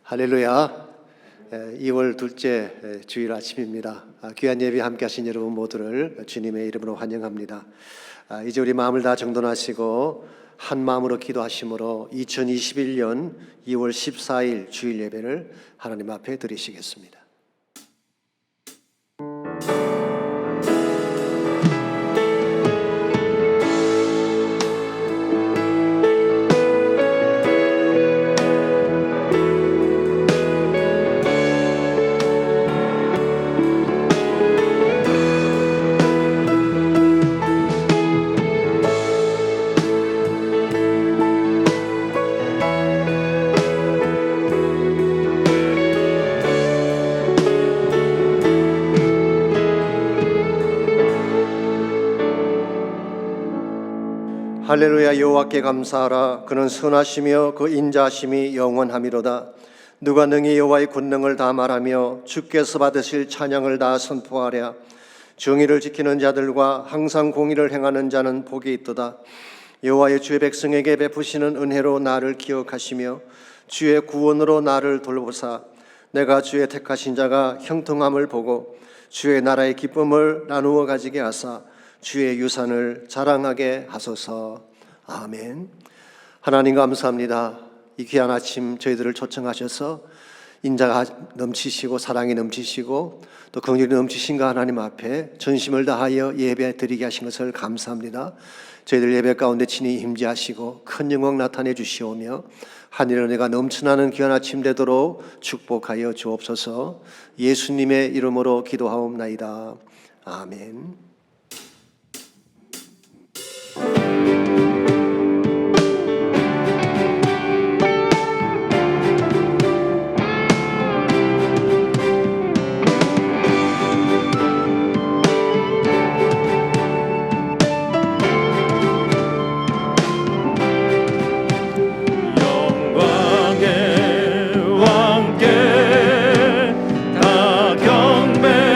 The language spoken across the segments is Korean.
할렐루야. 2월 둘째 주일 아침입니다. 귀한 예배 함께 하신 여러분 모두를 주님의 이름으로 환영합니다. 이제 우리 마음을 다 정돈하시고 한 마음으로 기도하심으로 2021년 2월 14일 주일 예배를 하나님 앞에 드리시겠습니다. 할렐루야. 여호와께 감사하라. 그는 선하시며 그 인자하심이 영원하미로다. 누가 능히 여호와의 권능을 다 말하며 주께서 받으실 찬양을 다 선포하랴. 정의를 지키는 자들과 항상 공의를 행하는 자는 복이 있도다. 여호와의 주의 백성에게 베푸시는 은혜로 나를 기억하시며 주의 구원으로 나를 돌보사 내가 주의 택하신 자가 형통함을 보고 주의 나라의 기쁨을 나누어 가지게 하사 주의 유산을 자랑하게 하소서. 아멘. 하나님 감사합니다. 이 귀한 아침 저희들을 초청하셔서 인자가 넘치시고 사랑이 넘치시고 또 긍휼이 넘치신 그 하나님 앞에 전심을 다하여 예배 드리게 하신 것을 감사합니다. 저희들 예배 가운데 친히 임재하시고 큰 영광 나타내 주시오며 하늘 은혜가 넘쳐나는 귀한 아침 되도록 축복하여 주옵소서. 예수님의 이름으로 기도하옵나이다. 아멘. 다 경배하며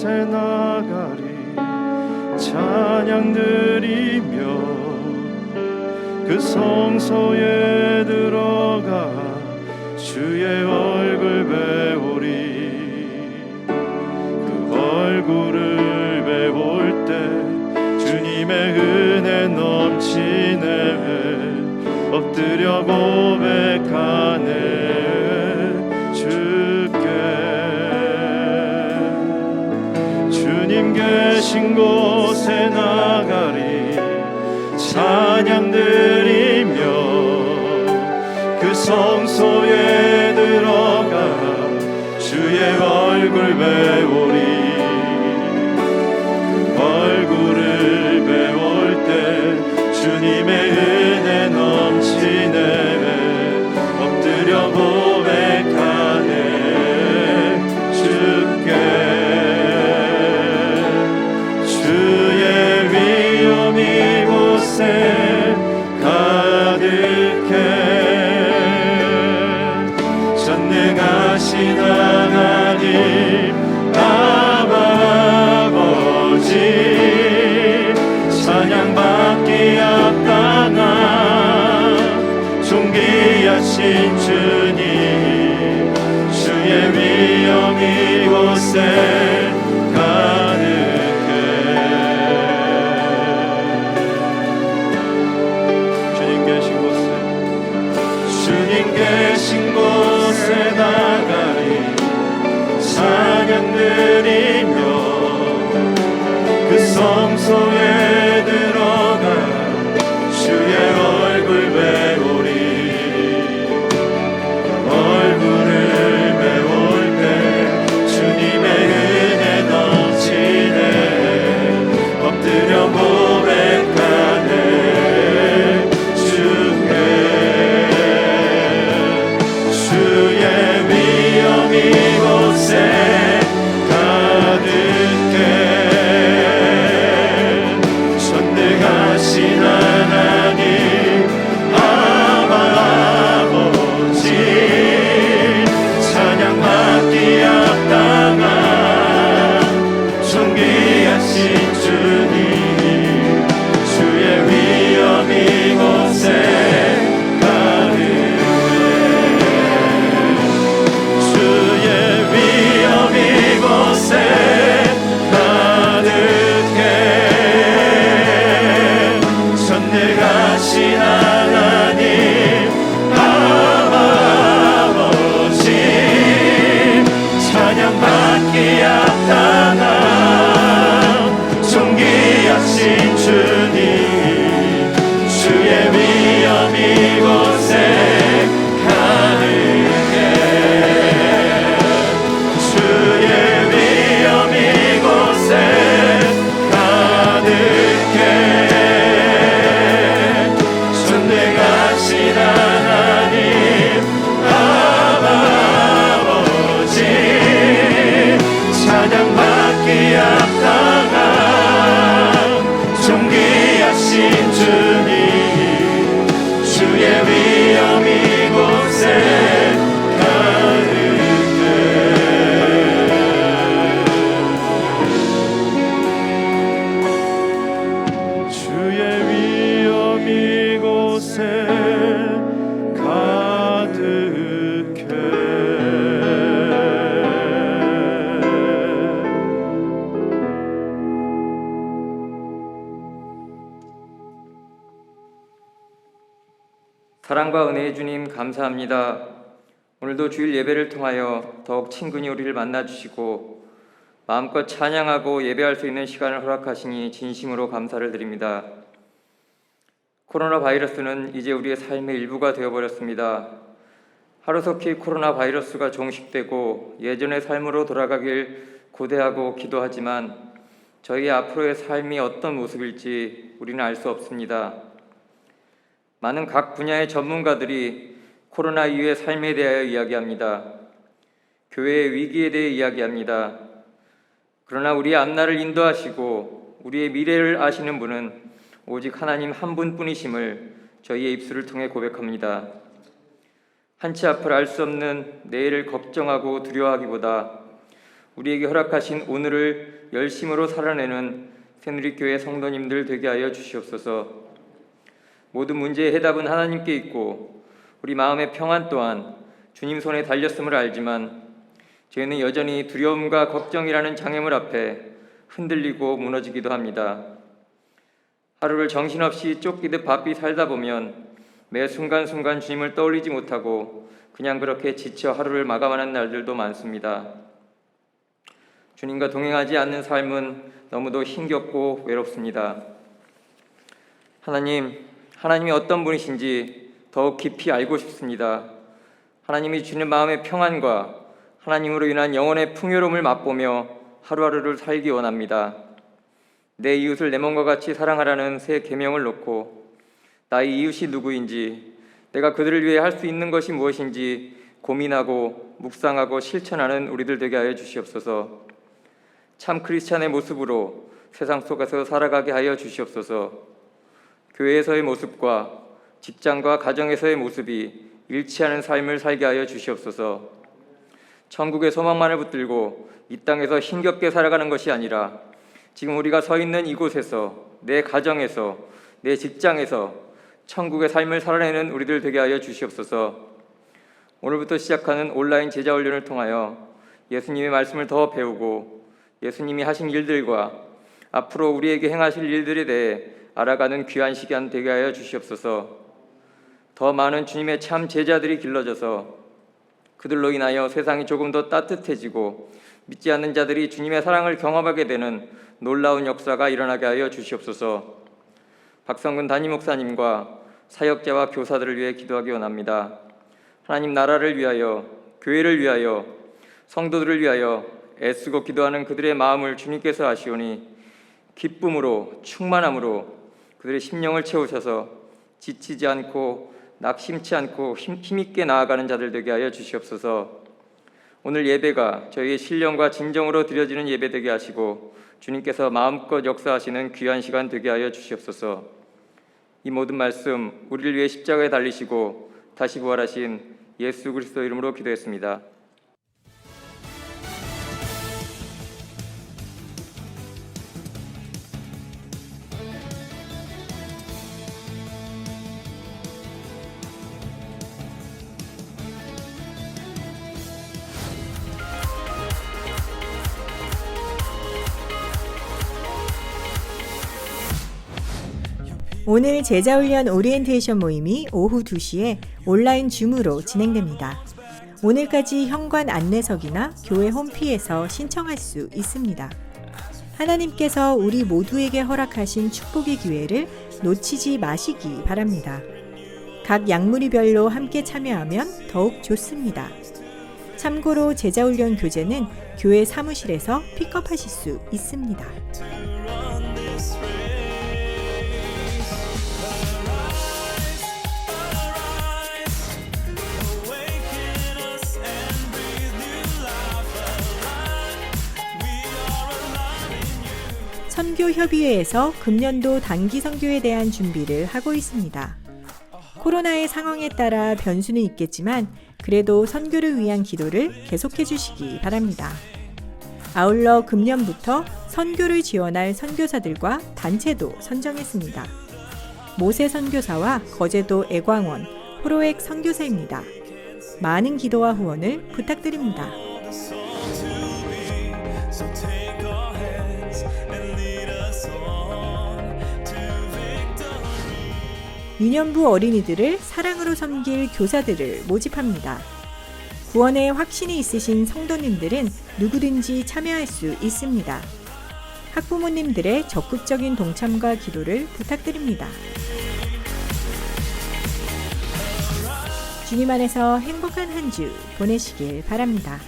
곳에 나가리 찬양 드리며 그 성소에 들어가 주의 얼굴 배우리. 그 얼굴을 배울 때 주님의 은혜 넘치네. 엎드려 고백하네 주께. 주님 계신 곳에 나가리 찬양 드리며 그 성소에 들어가 주의 얼굴 배우리. 그 얼굴을 배울 때 주님의 은혜 넘치네. 엎드려 고백하네 주께. 주의 위엄 이곳에 가득해. 전능하신 하나님 아버지 찬양받기 합당한 존귀하신 주님. 주의 위엄 이곳에 가득해. 주님 계신 곳에 나가리 찬양 드리며 그 성소에 들어가 주의 얼굴 배우리. 얼굴을 배울 때 주님의 은혜 넘치네. 엎드려 고백하네 주께. 주의 위엄 이곳에 가득해. 전능하신 하나님 아버지 찬양받기 합당한 존귀하신 주님. 주의 위엄 이곳에 전능하신 하나님 아버지 찬양받기 합당한 존귀하신 주님. 주의 위엄 이곳에 가득해. 주의 위엄 이곳에 가득해. 전능하신 하나님 아버지 찬양받기 합당한 존귀하신 주님. 주의 위엄 이곳에 가득해. 주의 위엄 이곳에 가득해. 사랑과 은혜의 주님 감사합니다. 오늘도 주일 예배를 통하여 더욱 친근히 우리를 만나주시고 마음껏 찬양하고 예배할 수 있는 시간을 허락하시니 진심으로 감사를 드립니다. 코로나 바이러스는 이제 우리의 삶의 일부가 되어버렸습니다. 하루속히 코로나 바이러스가 종식되고 예전의 삶으로 돌아가길 고대하고 기도하지만 저희의 앞으로의 삶이 어떤 모습일지 우리는 알 수 없습니다. 많은 각 분야의 전문가들이 코로나 이후의 삶에 대하여 이야기합니다. 교회의 위기에 대해 이야기합니다. 그러나 우리의 앞날을 인도하시고 우리의 미래를 아시는 분은 오직 하나님 한 분뿐이심을 저희의 입술을 통해 고백합니다. 한치 앞을 알 수 없는 내일을 걱정하고 두려워하기보다 우리에게 허락하신 오늘을 열심으로 살아내는 새누리교회 성도님들 되게 하여 주시옵소서. 모든 문제의 해답은 하나님께 있고 우리 마음의 평안 또한 주님 손에 달렸음을 알지만 저희는 여전히 두려움과 걱정이라는 장애물 앞에 흔들리고 무너지기도 합니다. 하루를 정신없이 쫓기듯 바삐 살다 보면 매 순간순간 주님을 떠올리지 못하고 그냥 그렇게 지쳐 하루를 마감하는 날들도 많습니다. 주님과 동행하지 않는 삶은 너무도 힘겹고 외롭습니다. 하나님이 어떤 분이신지 더욱 깊이 알고 싶습니다. 하나님이 주는 마음의 평안과 하나님으로 인한 영혼의 풍요로움을 맛보며 하루하루를 살기 원합니다. 내 이웃을 내 몸과 같이 사랑하라는 새 계명을 놓고 나의 이웃이 누구인지, 내가 그들을 위해 할 수 있는 것이 무엇인지 고민하고 묵상하고 실천하는 우리들 되게 하여 주시옵소서. 참 크리스찬의 모습으로 세상 속에서 살아가게 하여 주시옵소서. 교회에서의 모습과 직장과 가정에서의 모습이 일치하는 삶을 살게 하여 주시옵소서. 천국의 소망만을 붙들고 이 땅에서 힘겹게 살아가는 것이 아니라 지금 우리가 서 있는 이곳에서, 내 가정에서, 내 직장에서 천국의 삶을 살아내는 우리들 되게 하여 주시옵소서. 오늘부터 시작하는 온라인 제자훈련을 통하여 예수님의 말씀을 더 배우고 예수님이 하신 일들과 앞으로 우리에게 행하실 일들에 대해 알아가는 귀한 시간 되게 하여 주시옵소서. 더 많은 주님의 참 제자들이 길러져서 그들로 인하여 세상이 조금 더 따뜻해지고 믿지 않는 자들이 주님의 사랑을 경험하게 되는 놀라운 역사가 일어나게 하여 주시옵소서. 박성근 담임 목사님과 사역자와 교사들을 위해 기도하기 원합니다. 하나님, 나라를 위하여, 교회를 위하여, 성도들을 위하여 애쓰고 기도하는 그들의 마음을 주님께서 아시오니 기쁨으로, 충만함으로 그들의 심령을 채우셔서 지치지 않고 낙심치 않고 힘있게 나아가는 자들 되게 하여 주시옵소서. 오늘 예배가 저희의 신령과 진정으로 드려지는 예배 되게 하시고 주님께서 마음껏 역사하시는 귀한 시간 되게 하여 주시옵소서. 이 모든 말씀 우리를 위해 십자가에 달리시고 다시 부활하신 예수 그리스도 이름으로 기도했습니다. 오늘 제자훈련 오리엔테이션 모임이 오후 2시에 온라인 줌으로 진행됩니다. 오늘까지 현관 안내석이나 교회 홈피에서 신청할 수 있습니다. 하나님께서 우리 모두에게 허락하신 축복의 기회를 놓치지 마시기 바랍니다. 각 약물이별로 함께 참여하면 더욱 좋습니다. 참고로 제자훈련 교재는 교회 사무실에서 픽업하실 수 있습니다. 선교협의회에서 금년도 단기 선교에 대한 준비를 하고 있습니다. 코로나의 상황에 따라 변수는 있겠지만 그래도 선교를 위한 기도를 계속해 주시기 바랍니다. 아울러 금년부터 선교를 지원할 선교사들과 단체도 선정했습니다. 모세 선교사와 거제도 애광원, 호로액 선교사입니다. 많은 기도와 후원을 부탁드립니다. 유년부 어린이들을 사랑으로 섬길 교사들을 모집합니다. 구원에 확신이 있으신 성도님들은 누구든지 참여할 수 있습니다. 학부모님들의 적극적인 동참과 기도를 부탁드립니다. 주님 안에서 행복한 한 주 보내시길 바랍니다.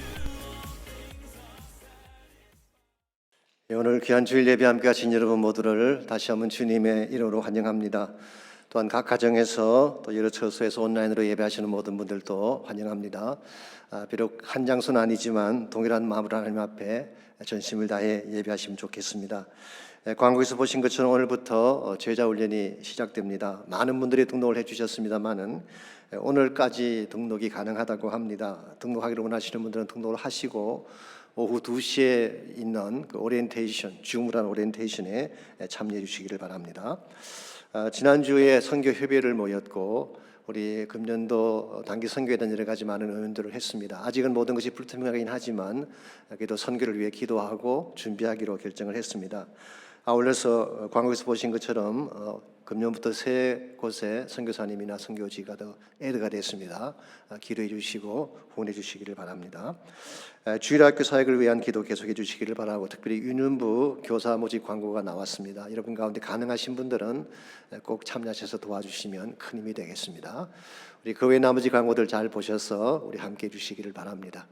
오늘 귀한 주일 예배 함께 하신 여러분 모두를 다시 한번 주님의 이름으로 환영합니다. 또한 각 가정에서 또 여러 처소에서 온라인으로 예배하시는 모든 분들도 환영합니다. 비록 한 장소는 아니지만 동일한 마음으로 하나님 앞에 전심을 다해 예배하시면 좋겠습니다. 광고에서 보신 것처럼 오늘부터 제자훈련이 시작됩니다. 많은 분들이 등록을 해주셨습니다만은 오늘까지 등록이 가능하다고 합니다. 등록하기를 원하시는 분들은 등록을 하시고 오후 2시에 있는 그 오리엔테이션, 줌으로 오리엔테이션에 참여해 주시기를 바랍니다. 지난주에 선교 협의회를 모였고 우리 금년도 단기 선교에 대한 여러 가지 많은 의논들을 했습니다. 아직은 모든 것이 불투명하긴 하지만 그래도 선교를 위해 기도하고 준비하기로 결정을 했습니다. 아울러서 광고에서 보신 것처럼 금년부터 세 곳에 선교사님이나 선교지가 더 애드가 됐습니다. 기도해 주시고 후원해 주시기를 바랍니다. 주일학교 사역을 위한 기도 계속해 주시기를 바라고, 특별히 유년부 교사 모집 광고가 나왔습니다. 여러분 가운데 가능하신 분들은 꼭 참여하셔서 도와주시면 큰 힘이 되겠습니다. 우리 그 외 나머지 광고들 잘 보셔서 우리 함께 해 주시기를 바랍니다.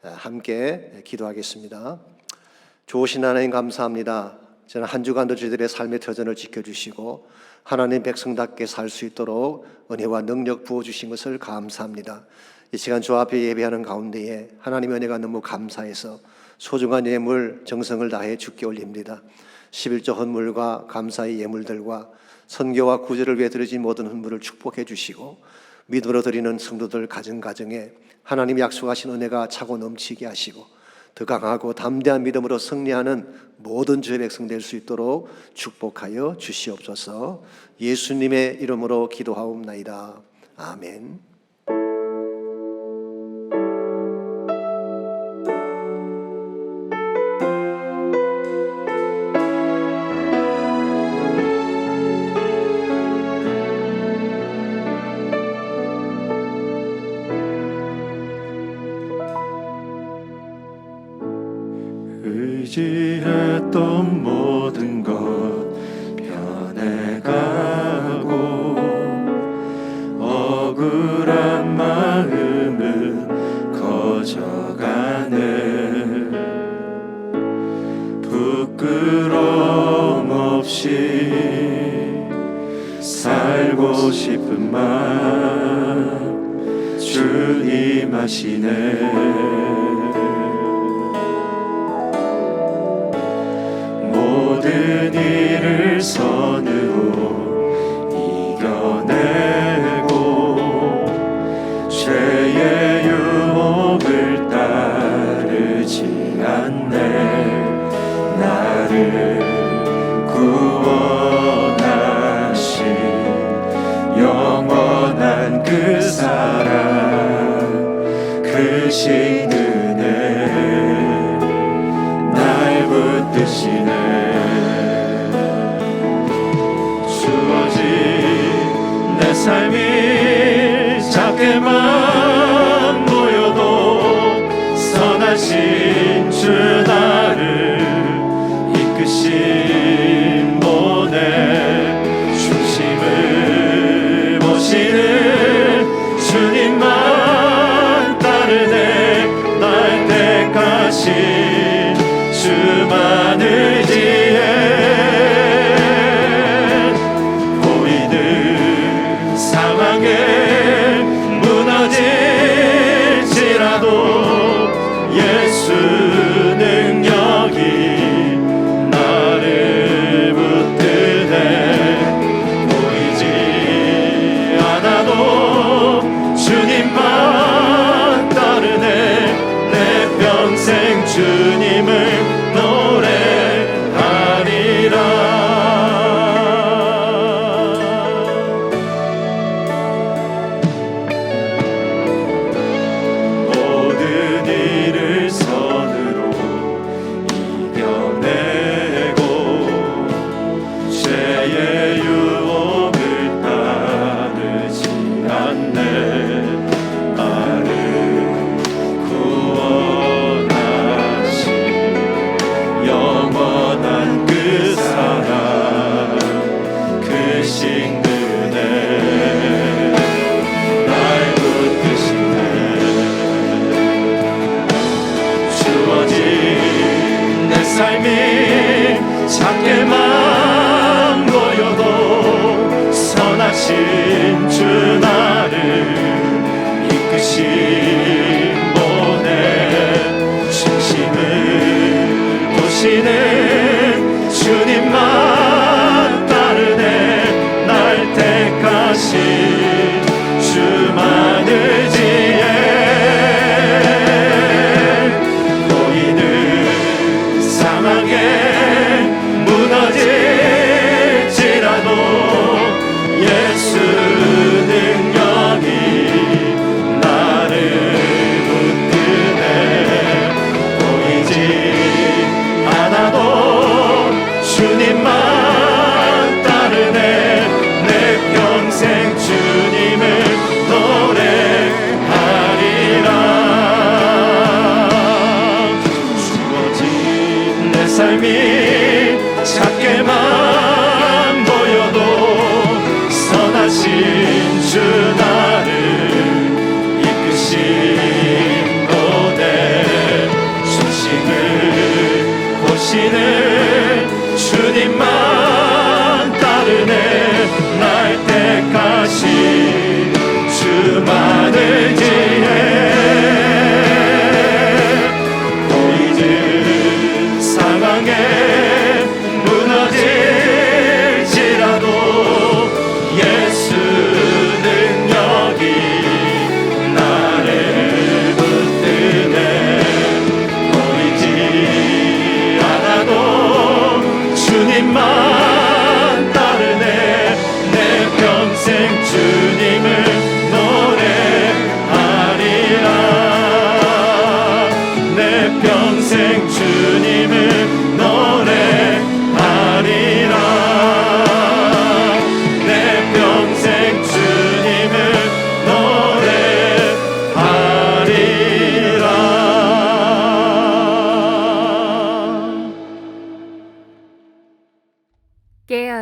함께 기도하겠습니다. 좋으신 하나님 감사합니다. 저는 한 주간도 저희들의 삶의 터전을 지켜주시고 하나님 백성답게 살 수 있도록 은혜와 능력 부어주신 것을 감사합니다. 이 시간 주 앞에 예배하는 가운데에 하나님의 은혜가 너무 감사해서 소중한 예물 정성을 다해 주께 올립니다. 11조 헌물과 감사의 예물들과 선교와 구제를 위해 드려진 모든 헌물을 축복해 주시고 믿음으로 드리는 성도들 가정가정에 하나님이 약속하신 은혜가 차고 넘치게 하시고 더 강하고 담대한 믿음으로 승리하는 모든 주의 백성 될 수 있도록 축복하여 주시옵소서. 예수님의 이름으로 기도하옵나이다. 아멘. 의지했던 모든 것 변해가고 억울한 마음은 커져가네. 부끄러움 없이 살고 싶은 마음 주님 아시네. 모든 일을 선으로 이겨내고 죄의 유혹을 따르지 않네. 나를 구원하신 영원한 그 사랑 크신 은혜 날 붙드시네. 주어진 내 삶이 작게만 보여도 선하신 주 나를 이끄신 모든 중심을 보시는 주님만 따르네.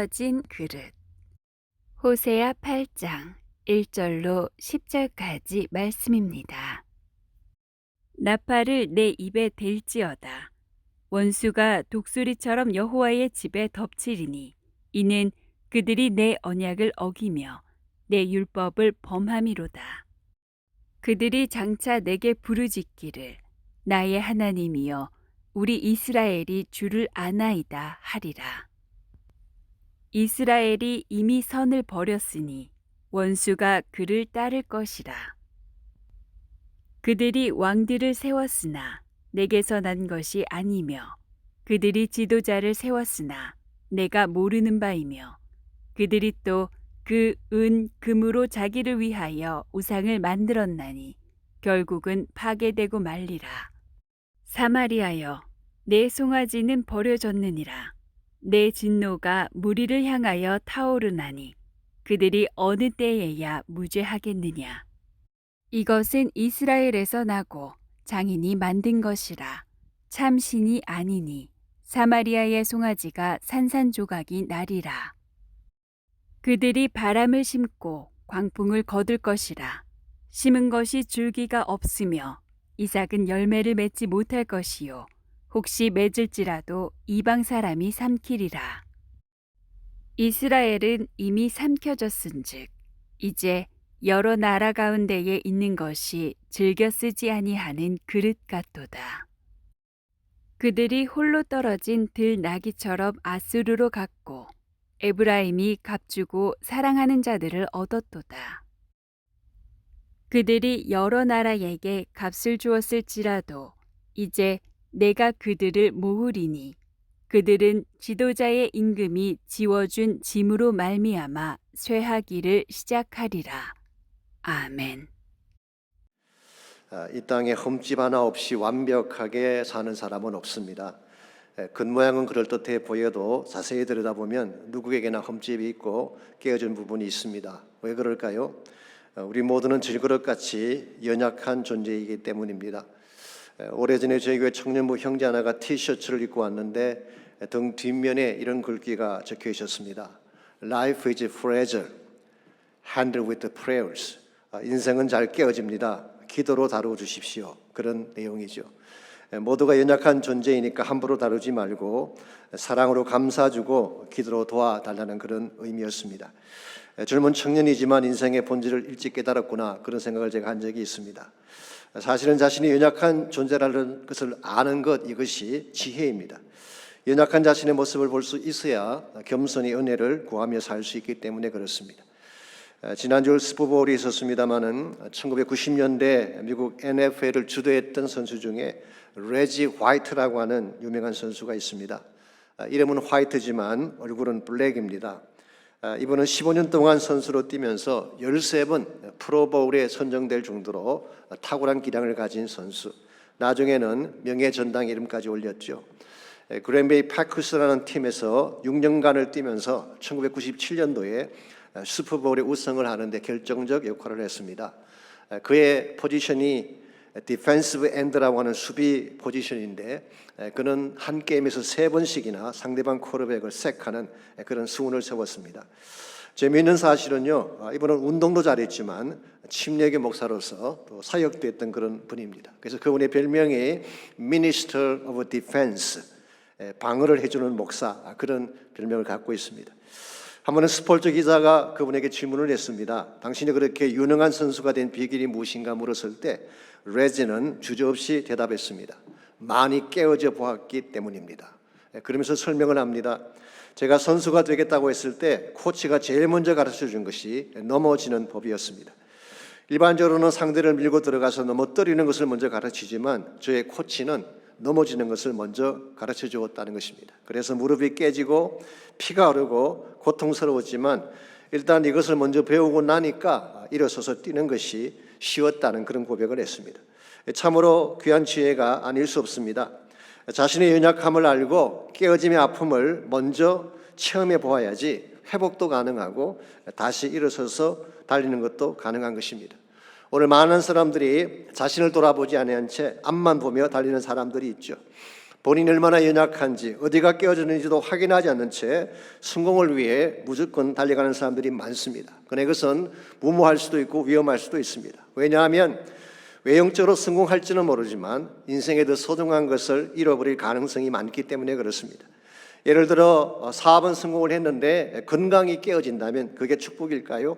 쓰여진 그릇. 호세아 8장 1절로 10절까지 말씀입니다. 나팔을 내 입에 댈지어다. 원수가 독수리처럼 여호와의 집에 덮치리니 이는 그들이 내 언약을 어기며 내 율법을 범함이로다. 그들이 장차 내게 부르짖기를 나의 하나님이여 우리 이스라엘이 주를 아나이다 하리라. 이스라엘이 이미 선을 버렸으니 원수가 그를 따를 것이라. 그들이 왕들을 세웠으나 내게서 난 것이 아니며 그들이 지도자를 세웠으나 내가 모르는 바이며 그들이 또 그 은, 금으로 자기를 위하여 우상을 만들었나니 결국은 파괴되고 말리라. 사마리아여, 내 송아지는 버려졌느니라. 내 진노가 무리를 향하여 타오르나니 그들이 어느 때에야 무죄하겠느냐. 이것은 이스라엘에서 나고 장인이 만든 것이라. 참 신이 아니니 사마리아의 송아지가 산산조각이 나리라. 그들이 바람을 심고 광풍을 거둘 것이라. 심은 것이 줄기가 없으며 이삭은 열매를 맺지 못할 것이요 혹시 맺을지라도 이방 사람이 삼키리라. 이스라엘은 이미 삼켜졌은즉 이제 여러 나라 가운데에 있는 것이 즐겨 쓰지 아니하는 그릇 같도다. 그들이 홀로 떨어진 들나귀처럼 아수르로 갔고 에브라임이 값주고 사랑하는 자들을 얻었도다. 그들이 여러 나라에게 값을 주었을지라도 이제 내가 그들을 모으리니 그들은 지도자의 임금이 지워준 짐으로 말미암아 쇠하기를 시작하리라. 아멘. 이 땅에 흠집 하나 없이 완벽하게 사는 사람은 없습니다. 겉모양은 그럴듯해 보여도 자세히 들여다보면 누구에게나 흠집이 있고 깨어진 부분이 있습니다. 왜 그럴까요? 우리 모두는 질그릇같이 연약한 존재이기 때문입니다. 오래전에 저희 교회 청년부 형제 하나가 티셔츠를 입고 왔는데 등 뒷면에 이런 글귀가 적혀 있었습니다. Life is fragile, handled with prayers. 인생은 잘 깨어집니다. 기도로 다루어 주십시오. 그런 내용이죠. 모두가 연약한 존재이니까 함부로 다루지 말고 사랑으로 감싸주고 기도로 도와달라는 그런 의미였습니다. 젊은 청년이지만 인생의 본질을 일찍 깨달았구나 그런 생각을 제가 한 적이 있습니다. 사실은 자신이 연약한 존재라는 것을 아는 것, 이것이 지혜입니다. 연약한 자신의 모습을 볼 수 있어야 겸손히 은혜를 구하며 살 수 있기 때문에 그렇습니다. 지난주 슈퍼볼이 있었습니다마는 1990년대 미국 NFL을 주도했던 선수 중에 레지 화이트라고 하는 유명한 선수가 있습니다. 이름은 화이트지만 얼굴은 블랙입니다. 이분은 15년 동안 선수로 뛰면서 13번 프로볼에 선정될 정도로 탁월한 기량을 가진 선수. 나중에는 명예전당 이름까지 올렸죠. 그랜베이 패커스라는 팀에서 6년간을 뛰면서 1997년도에 슈퍼볼에 우승을 하는데 결정적 역할을 했습니다. 그의 포지션이 디펜시브 엔드라고 하는 수비 포지션인데 그는 한 게임에서 3번씩이나 상대방 쿼터백을 색하는 그런 수훈을 세웠습니다. 재미있는 사실은요, 이분은 운동도 잘했지만 침례교 목사로서 또 사역도 했던 그런 분입니다. 그래서 그분의 별명이 Minister of Defense, 방어를 해주는 목사, 그런 별명을 갖고 있습니다. 한 번은 스포츠 기자가 그분에게 질문을 했습니다. 당신이 그렇게 유능한 선수가 된 비결이 무엇인가 물었을 때 레지는 주저없이 대답했습니다. 많이 깨어져 보았기 때문입니다. 그러면서 설명을 합니다. 제가 선수가 되겠다고 했을 때 코치가 제일 먼저 가르쳐준 것이 넘어지는 법이었습니다. 일반적으로는 상대를 밀고 들어가서 넘어뜨리는 것을 먼저 가르치지만 저의 코치는 넘어지는 것을 먼저 가르쳐 주었다는 것입니다. 그래서 무릎이 깨지고 피가 흐르고 고통스러웠지만 일단 이것을 먼저 배우고 나니까 일어서서 뛰는 것이 쉬웠다는 그런 고백을 했습니다. 참으로 귀한 지혜가 아닐 수 없습니다. 자신의 연약함을 알고 깨어짐의 아픔을 먼저 체험해 보아야지 회복도 가능하고 다시 일어서서 달리는 것도 가능한 것입니다. 오늘 많은 사람들이 자신을 돌아보지 않은 채 앞만 보며 달리는 사람들이 있죠. 본인이 얼마나 연약한지 어디가 깨어졌는지도 확인하지 않는 채 성공을 위해 무조건 달려가는 사람들이 많습니다. 그러나 이것은 무모할 수도 있고 위험할 수도 있습니다. 왜냐하면 외형적으로 성공할지는 모르지만 인생에 더 소중한 것을 잃어버릴 가능성이 많기 때문에 그렇습니다. 예를 들어 사업은 성공을 했는데 건강이 깨어진다면 그게 축복일까요?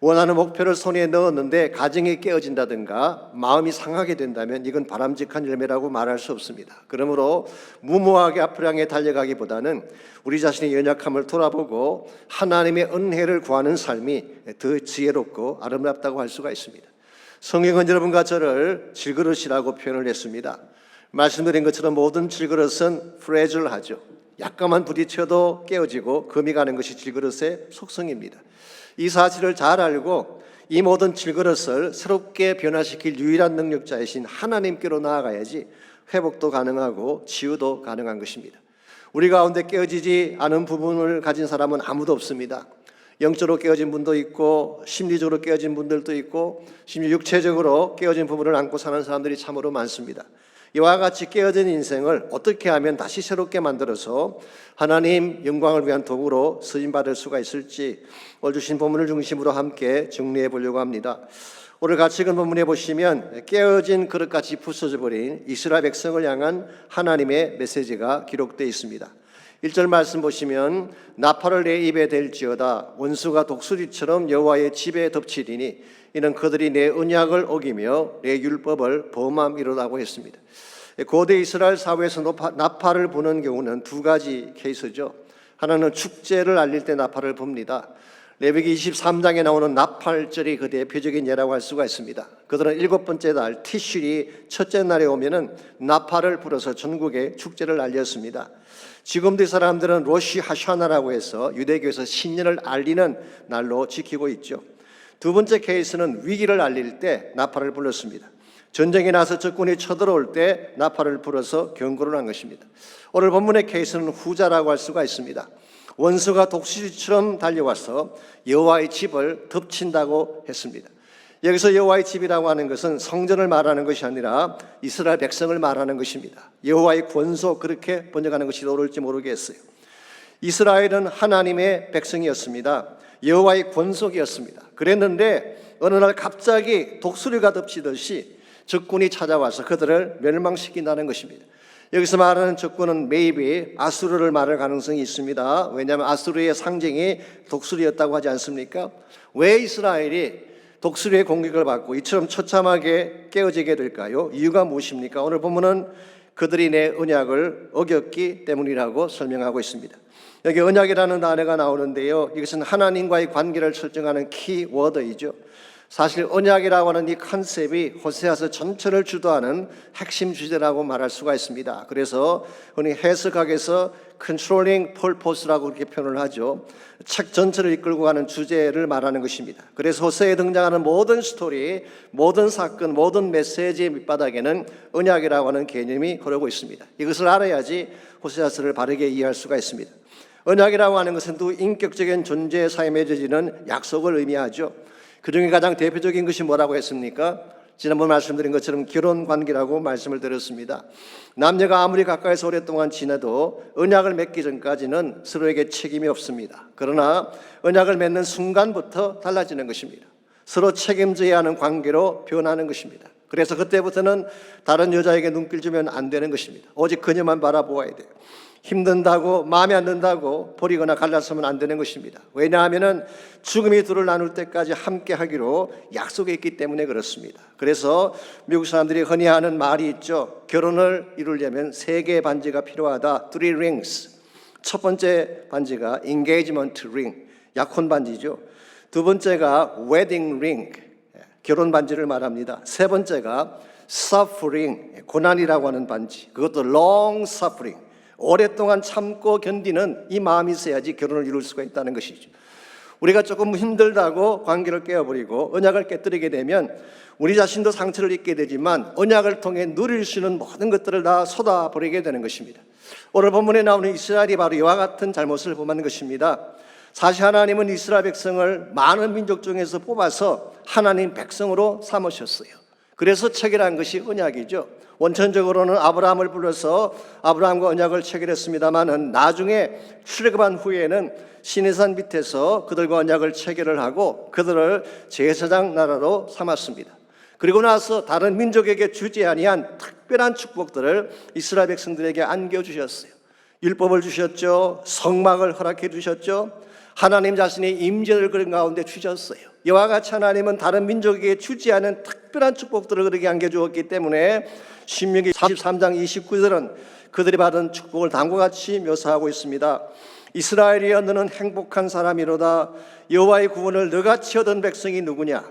원하는 목표를 손에 넣었는데 가정이 깨어진다든가 마음이 상하게 된다면 이건 바람직한 열매라고 말할 수 없습니다. 그러므로 무모하게 앞을 향해 달려가기보다는 우리 자신의 연약함을 돌아보고 하나님의 은혜를 구하는 삶이 더 지혜롭고 아름답다고 할 수가 있습니다. 성경은 여러분과 저를 질그릇이라고 표현을 했습니다. 말씀드린 것처럼 모든 질그릇은 프레줄하죠. 약간만 부딪혀도 깨어지고 금이 가는 것이 질그릇의 속성입니다. 이 사실을 잘 알고 이 모든 질그릇을 새롭게 변화시킬 유일한 능력자이신 하나님께로 나아가야지 회복도 가능하고 치유도 가능한 것입니다. 우리 가운데 깨어지지 않은 부분을 가진 사람은 아무도 없습니다. 영적으로 깨어진 분도 있고 심리적으로 깨어진 분들도 있고 심지어 육체적으로 깨어진 부분을 안고 사는 사람들이 참으로 많습니다. 이와 같이 깨어진 인생을 어떻게 하면 다시 새롭게 만들어서 하나님 영광을 위한 도구로 쓰임받을 수가 있을지 오늘 주신 본문을 중심으로 함께 정리해 보려고 합니다. 오늘 같이 읽은 본문에 보시면 깨어진 그릇같이 부서져 버린 이스라엘 백성을 향한 하나님의 메시지가 기록되어 있습니다. 1절 말씀 보시면 나팔을 내 입에 댈지어다 원수가 독수리처럼 여호와의 집에 덮치리니 이는 그들이 내 언약을 어기며 내 율법을 범함이로라고 했습니다. 고대 이스라엘 사회에서 나팔을 부는 경우는 두 가지 케이스죠. 하나는 축제를 알릴 때 나팔을 붑니다. 레위기 23장에 나오는 나팔절이 그 대표적인 예라고 할 수가 있습니다. 그들은 7번째 달 티슈리 첫째 날에 오면은 나팔을 불어서 전국에 축제를 알렸습니다. 지금도 이 사람들은 로시 하샤나라고 해서 유대교에서 신년을 알리는 날로 지키고 있죠. 두 번째 케이스는 위기를 알릴 때 나팔을 불렀습니다. 전쟁이 나서 적군이 쳐들어올 때 나팔을 불어서 경고를 한 것입니다. 오늘 본문의 케이스는 후자라고 할 수가 있습니다. 원수가 독수리처럼 달려와서 여호와의 집을 덮친다고 했습니다. 여기서 여호와의 집이라고 하는 것은 성전을 말하는 것이 아니라 이스라엘 백성을 말하는 것입니다. 여호와의 권소 그렇게 번역하는 것이 옳을지 모르겠어요. 이스라엘은 하나님의 백성이었습니다. 여호와의 권속이었습니다. 그랬는데 어느 날 갑자기 독수리가 덮치듯이 적군이 찾아와서 그들을 멸망시킨다는 것입니다. 여기서 말하는 적군은 maybe 아수르를 말할 가능성이 있습니다. 왜냐하면 아수르의 상징이 독수리였다고 하지 않습니까? 왜 이스라엘이 독수리의 공격을 받고 이처럼 처참하게 깨어지게 될까요? 이유가 무엇입니까? 오늘 본문은 그들이 내 언약을 어겼기 때문이라고 설명하고 있습니다. 여기 언약이라는 단어가 나오는데요, 이것은 하나님과의 관계를 설정하는 키워드이죠. 사실 언약이라고 하는 이 컨셉이 호세아서 전체를 주도하는 핵심 주제라고 말할 수가 있습니다. 그래서 흔히 해석학에서 controlling purpose라고 그렇게 표현을 하죠. 책 전체를 이끌고 가는 주제를 말하는 것입니다. 그래서 호세아에 등장하는 모든 스토리, 모든 사건, 모든 메시지의 밑바닥에는 언약이라고 하는 개념이 흐르고 있습니다. 이것을 알아야지 호세아서를 바르게 이해할 수가 있습니다. 언약이라고 하는 것은 또 인격적인 존재 사이에 맺어지는 약속을 의미하죠. 그 중에 가장 대표적인 것이 뭐라고 했습니까? 지난번 말씀드린 것처럼 결혼관계라고 말씀을 드렸습니다. 남녀가 아무리 가까이서 오랫동안 지내도 언약을 맺기 전까지는 서로에게 책임이 없습니다. 그러나 언약을 맺는 순간부터 달라지는 것입니다. 서로 책임져야 하는 관계로 변하는 것입니다. 그래서 그때부터는 다른 여자에게 눈길 주면 안 되는 것입니다. 오직 그녀만 바라보아야 돼요. 힘든다고 마음에 안 든다고 버리거나 갈라서면 안 되는 것입니다. 왜냐하면 죽음이 둘을 나눌 때까지 함께 하기로 약속해 있기 때문에 그렇습니다. 그래서 미국 사람들이 흔히 하는 말이 있죠. 결혼을 이루려면 3개의 반지가 필요하다. 3 rings. 첫 번째 반지가 engagement ring, 약혼 반지죠. 두 번째가 wedding ring, 결혼 반지를 말합니다. 세 번째가 suffering, 고난이라고 하는 반지, 그것도 long suffering, 오랫동안 참고 견디는 이 마음이 있어야지 결혼을 이룰 수가 있다는 것이죠. 우리가 조금 힘들다고 관계를 깨어버리고 언약을 깨뜨리게 되면 우리 자신도 상처를 입게 되지만 언약을 통해 누릴 수 있는 모든 것들을 다 쏟아버리게 되는 것입니다. 오늘 본문에 나오는 이스라엘이 바로 이와 같은 잘못을 범하는 것입니다. 사실 하나님은 이스라엘 백성을 많은 민족 중에서 뽑아서 하나님 백성으로 삼으셨어요. 그래서 체결한 것이 언약이죠. 원천적으로는 아브라함을 불러서 아브라함과 언약을 체결했습니다마는 나중에 출애굽한 후에는 시내산 밑에서 그들과 언약을 체결을 하고 그들을 제사장 나라로 삼았습니다. 그리고 나서 다른 민족에게 주지 아니한 특별한 축복들을 이스라엘 백성들에게 안겨주셨어요. 율법을 주셨죠. 성막을 허락해 주셨죠. 하나님 자신이 임재를 그런 가운데 주셨어요. 이와 같이 하나님은 다른 민족에게 주지 않은 특별한 축복들을 그들에게 안겨주었기 때문에 신명기 43장 29절은 그들이 받은 축복을 다음과 같이 묘사하고 있습니다. 이스라엘이여 너는 행복한 사람이로다. 여호와의 구원을 너같이 얻은 백성이 누구냐?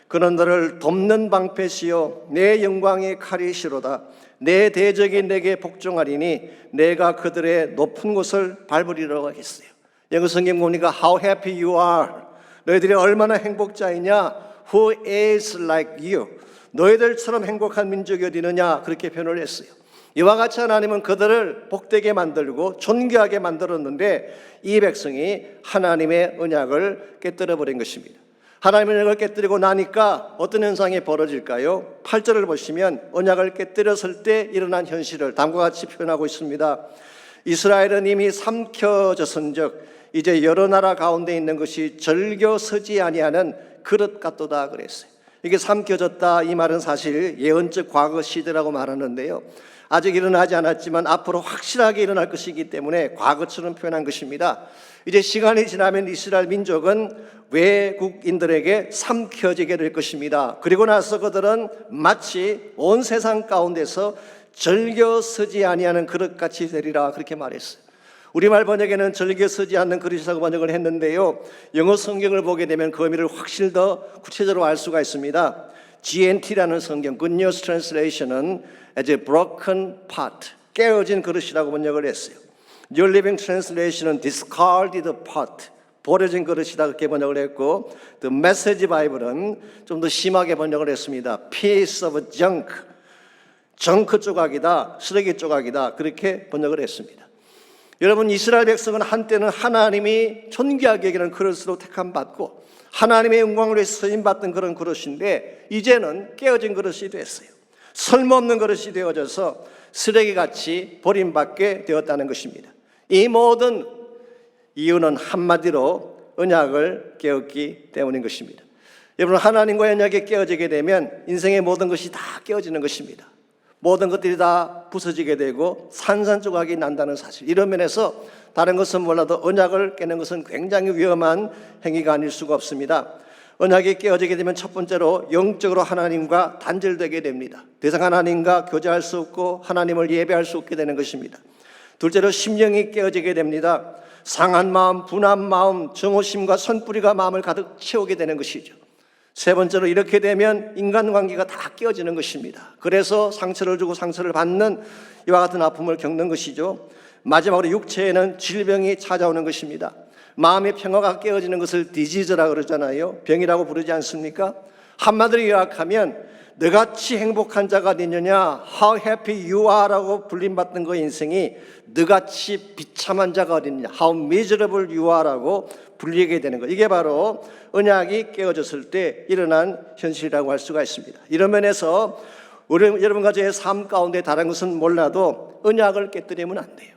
그는 너를 돕는 방패시요 내 영광의 칼이시로다. 내 대적이 내게 복종하리니 내가 그들의 높은 곳을 밟으리라고 하겠어요. 영어 성경 보니까 How happy you are. 너희들이 얼마나 행복자이냐. Who is like you. 너희들처럼 행복한 민족이 어디 있느냐. 그렇게 표현을 했어요. 이와 같이 하나님은 그들을 복되게 만들고 존귀하게 만들었는데 이 백성이 하나님의 언약을 깨뜨려 버린 것입니다. 하나님의 언약을 깨뜨리고 나니까 어떤 현상이 벌어질까요? 8절을 보시면 언약을 깨뜨렸을 때 일어난 현실을 다음과 같이 표현하고 있습니다. 이스라엘은 이미 삼켜졌은즉 이제 여러 나라 가운데 있는 것이 절겨 서지 아니하는 그릇 같도다 그랬어요. 이게 삼켜졌다 이 말은 사실 예언적 과거 시대라고 말하는데요. 아직 일어나지 않았지만 앞으로 확실하게 일어날 것이기 때문에 과거처럼 표현한 것입니다. 이제 시간이 지나면 이스라엘 민족은 외국인들에게 삼켜지게 될 것입니다. 그리고 나서 그들은 마치 온 세상 가운데서 절겨 서지 아니하는 그릇같이 되리라 그렇게 말했어요. 우리말 번역에는 절겨 서지 않는 그릇이라고 번역을 했는데요. 영어 성경을 보게 되면 그 의미를 확실히 더 구체적으로 알 수가 있습니다. GNT라는 성경, Good News Translation은 as a broken pot, 깨어진 그릇이라고 번역을 했어요. New Living Translation은 discarded pot, 버려진 그릇이다 그렇게 번역을 했고, The Message Bible은 좀 더 심하게 번역을 했습니다. Piece of junk, 정크 조각이다, 쓰레기 조각이다 그렇게 번역을 했습니다. 여러분, 이스라엘 백성은 한때는 하나님이 존귀하게 여기는 그릇으로 택함받고 하나님의 영광을 위해 쓰임받던 그런 그릇인데 이제는 깨어진 그릇이 됐어요. 쓸모없는 그릇이 되어져서 쓰레기같이 버림받게 되었다는 것입니다. 이 모든 이유는 한마디로 언약을 깨었기 때문인 것입니다. 여러분, 하나님과의 언약이 깨어지게 되면 인생의 모든 것이 다 깨어지는 것입니다. 모든 것들이 다 부서지게 되고 산산조각이 난다는 사실, 이런 면에서 다른 것은 몰라도 언약을 깨는 것은 굉장히 위험한 행위가 아닐 수가 없습니다. 언약이 깨어지게 되면 첫 번째로 영적으로 하나님과 단절되게 됩니다. 더 이상 하나님과 교제할 수 없고 하나님을 예배할 수 없게 되는 것입니다. 둘째로 심령이 깨어지게 됩니다. 상한 마음, 분한 마음, 정오심과 선뿌리가 마음을 가득 채우게 되는 것이죠. 세 번째로 이렇게 되면 인간관계가 다 깨어지는 것입니다. 그래서 상처를 주고 상처를 받는 이와 같은 아픔을 겪는 것이죠. 마지막으로 육체에는 질병이 찾아오는 것입니다. 마음의 평화가 깨어지는 것을 디지즈라고 그러잖아요. 병이라고 부르지 않습니까? 한마디로 요약하면 너같이 행복한 자가 어디 있느냐, How happy you are 라고 불림받던 그 인생이 너같이 비참한 자가 어디 있느냐, How miserable you are 라고 불리게 되는 것. 이게 바로 언약이 깨어졌을 때 일어난 현실이라고 할 수가 있습니다. 이런 면에서 여러분과 저의 삶 가운데 다른 것은 몰라도 언약을 깨뜨리면 안 돼요.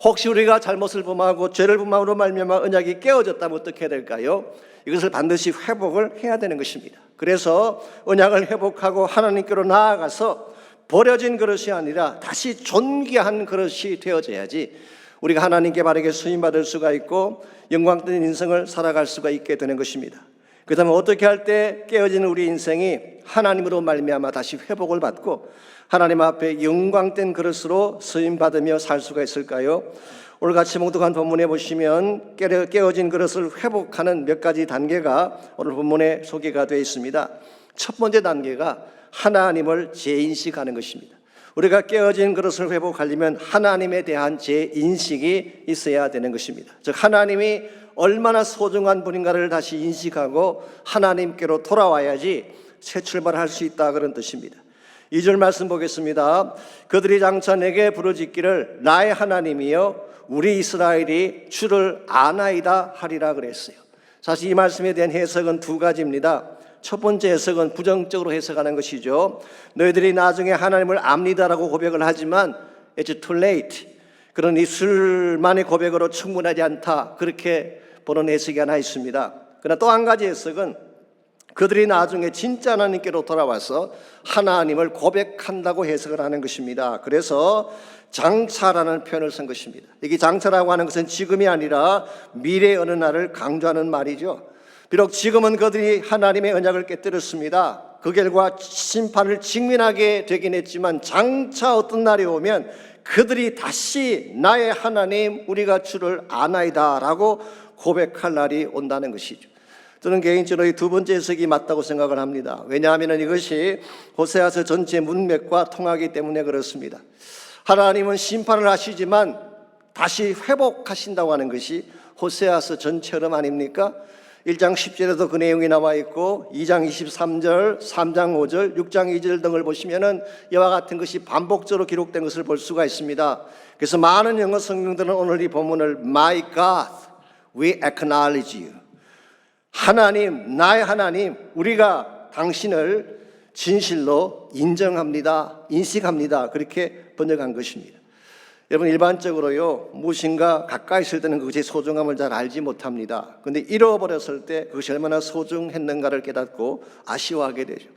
혹시 우리가 잘못을 범하고 죄를 범함으로 말미암아 언약이 깨어졌다면 어떻게 해야 될까요? 이것을 반드시 회복을 해야 되는 것입니다. 그래서 언약을 회복하고 하나님께로 나아가서 버려진 그릇이 아니라 다시 존귀한 그릇이 되어져야지 우리가 하나님께 바르게 수임받을 수가 있고 영광된 인생을 살아갈 수가 있게 되는 것입니다. 그렇다면 어떻게 할 때 깨어진 우리 인생이 하나님으로 말미암아 다시 회복을 받고 하나님 앞에 영광된 그릇으로 수임받으며 살 수가 있을까요? 오늘 같이 묵독한 본문에 보시면 깨어진 그릇을 회복하는 몇 가지 단계가 오늘 본문에 소개가 되어 있습니다. 첫 번째 단계가 하나님을 재인식하는 것입니다. 우리가 깨어진 그릇을 회복하려면 하나님에 대한 재인식이 있어야 되는 것입니다. 즉 하나님이 얼마나 소중한 분인가를 다시 인식하고 하나님께로 돌아와야지 새 출발할 수 있다 그런 뜻입니다. 2절 말씀 보겠습니다. 그들이 장차 내게 부르짖기를 나의 하나님이여 우리 이스라엘이 주를 아나이다 하리라 그랬어요. 사실 이 말씀에 대한 해석은 두 가지입니다. 첫 번째 해석은 부정적으로 해석하는 것이죠. 너희들이 나중에 하나님을 압니다라고 고백을 하지만 it's too late. 그런 입술만의 고백으로 충분하지 않다. 그렇게 보는 해석이 하나 있습니다. 그러나 또 한 가지 해석은 그들이 나중에 진짜 하나님께로 돌아와서 하나님을 고백한다고 해석을 하는 것입니다. 그래서 장차라는 표현을 쓴 것입니다. 이게 장차라고 하는 것은 지금이 아니라 미래의 어느 날을 강조하는 말이죠. 비록 지금은 그들이 하나님의 언약을 깨뜨렸습니다. 그 결과 심판을 직면하게 되긴 했지만 장차 어떤 날이 오면 그들이 다시 나의 하나님 우리가 주를 아나이다 라고 고백할 날이 온다는 것이죠. 저는 개인적으로 이 두 번째 해석이 맞다고 생각을 합니다. 왜냐하면 이것이 호세아서 전체 문맥과 통하기 때문에 그렇습니다. 하나님은 심판을 하시지만 다시 회복하신다고 하는 것이 호세아서 전체 흐름 아닙니까? 1장 10절에도 그 내용이 나와 있고 2장 23절, 3장 5절, 6장 2절 등을 보시면은 이와 같은 것이 반복적으로 기록된 것을 볼 수가 있습니다. 그래서 많은 영어 성경들은 오늘 이 본문을 My God, we acknowledge you. 하나님, 나의 하나님, 우리가 당신을 진실로 인정합니다, 인식합니다. 그렇게 번역한 것입니다. 여러분 일반적으로요 무엇인가 가까이 있을 때는 그것의 소중함을 잘 알지 못합니다. 그런데 잃어버렸을 때 그것이 얼마나 소중했는가를 깨닫고 아쉬워하게 되죠.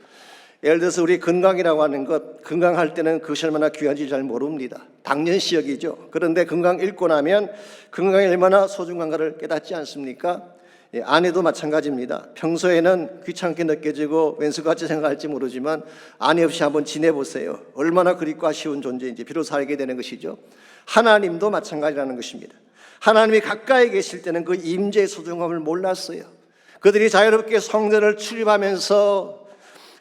예를 들어서 우리 건강이라고 하는 것, 건강할 때는 그것이 얼마나 귀한지 잘 모릅니다. 당연시 여기죠. 그런데 건강 잃고 나면 건강이 얼마나 소중한가를 깨닫지 않습니까? 아내도 마찬가지입니다. 평소에는 귀찮게 느껴지고 왼수같이 생각할지 모르지만 아내 없이 한번 지내보세요. 얼마나 그립고 아쉬운 존재인지 비로소 알게 되는 것이죠. 하나님도 마찬가지라는 것입니다. 하나님이 가까이 계실 때는 그 임재의 소중함을 몰랐어요. 그들이 자유롭게 성전을 출입하면서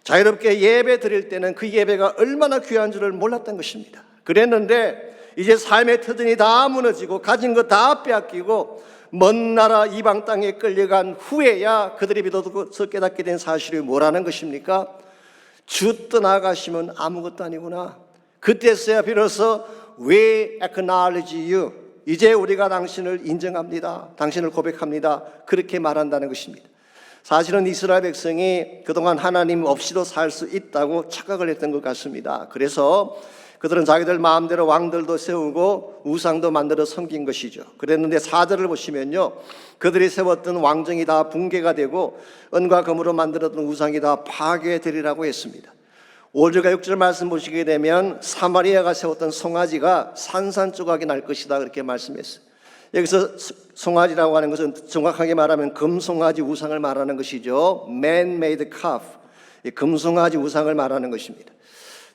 자유롭게 예배 드릴 때는 그 예배가 얼마나 귀한 줄을 몰랐던 것입니다. 그랬는데 이제 삶의 터전이 다 무너지고 가진 것 다 빼앗기고 먼 나라 이방 땅에 끌려간 후에야 그들이 비로소 깨닫게 된 사실이 뭐라는 것입니까? 주 떠나가시면 아무것도 아니구나. 그때서야 비로소 We acknowledge you. 이제 우리가 당신을 인정합니다. 당신을 고백합니다. 그렇게 말한다는 것입니다. 사실은 이스라엘 백성이 그동안 하나님 없이도 살 수 있다고 착각을 했던 것 같습니다. 그래서 그들은 자기들 마음대로 왕들도 세우고 우상도 만들어 섬긴 것이죠. 그랬는데 4절을 보시면요, 그들이 세웠던 왕정이 다 붕괴가 되고 은과 금으로 만들었던 우상이 다 파괴되리라고 했습니다. 5절과 6절 말씀 보시게 되면 사마리아가 세웠던 송아지가 산산조각이 날 것이다 그렇게 말씀했어요. 여기서 송아지라고 하는 것은 정확하게 말하면 금송아지 우상을 말하는 것이죠. Man-made calf, 금송아지 우상을 말하는 것입니다.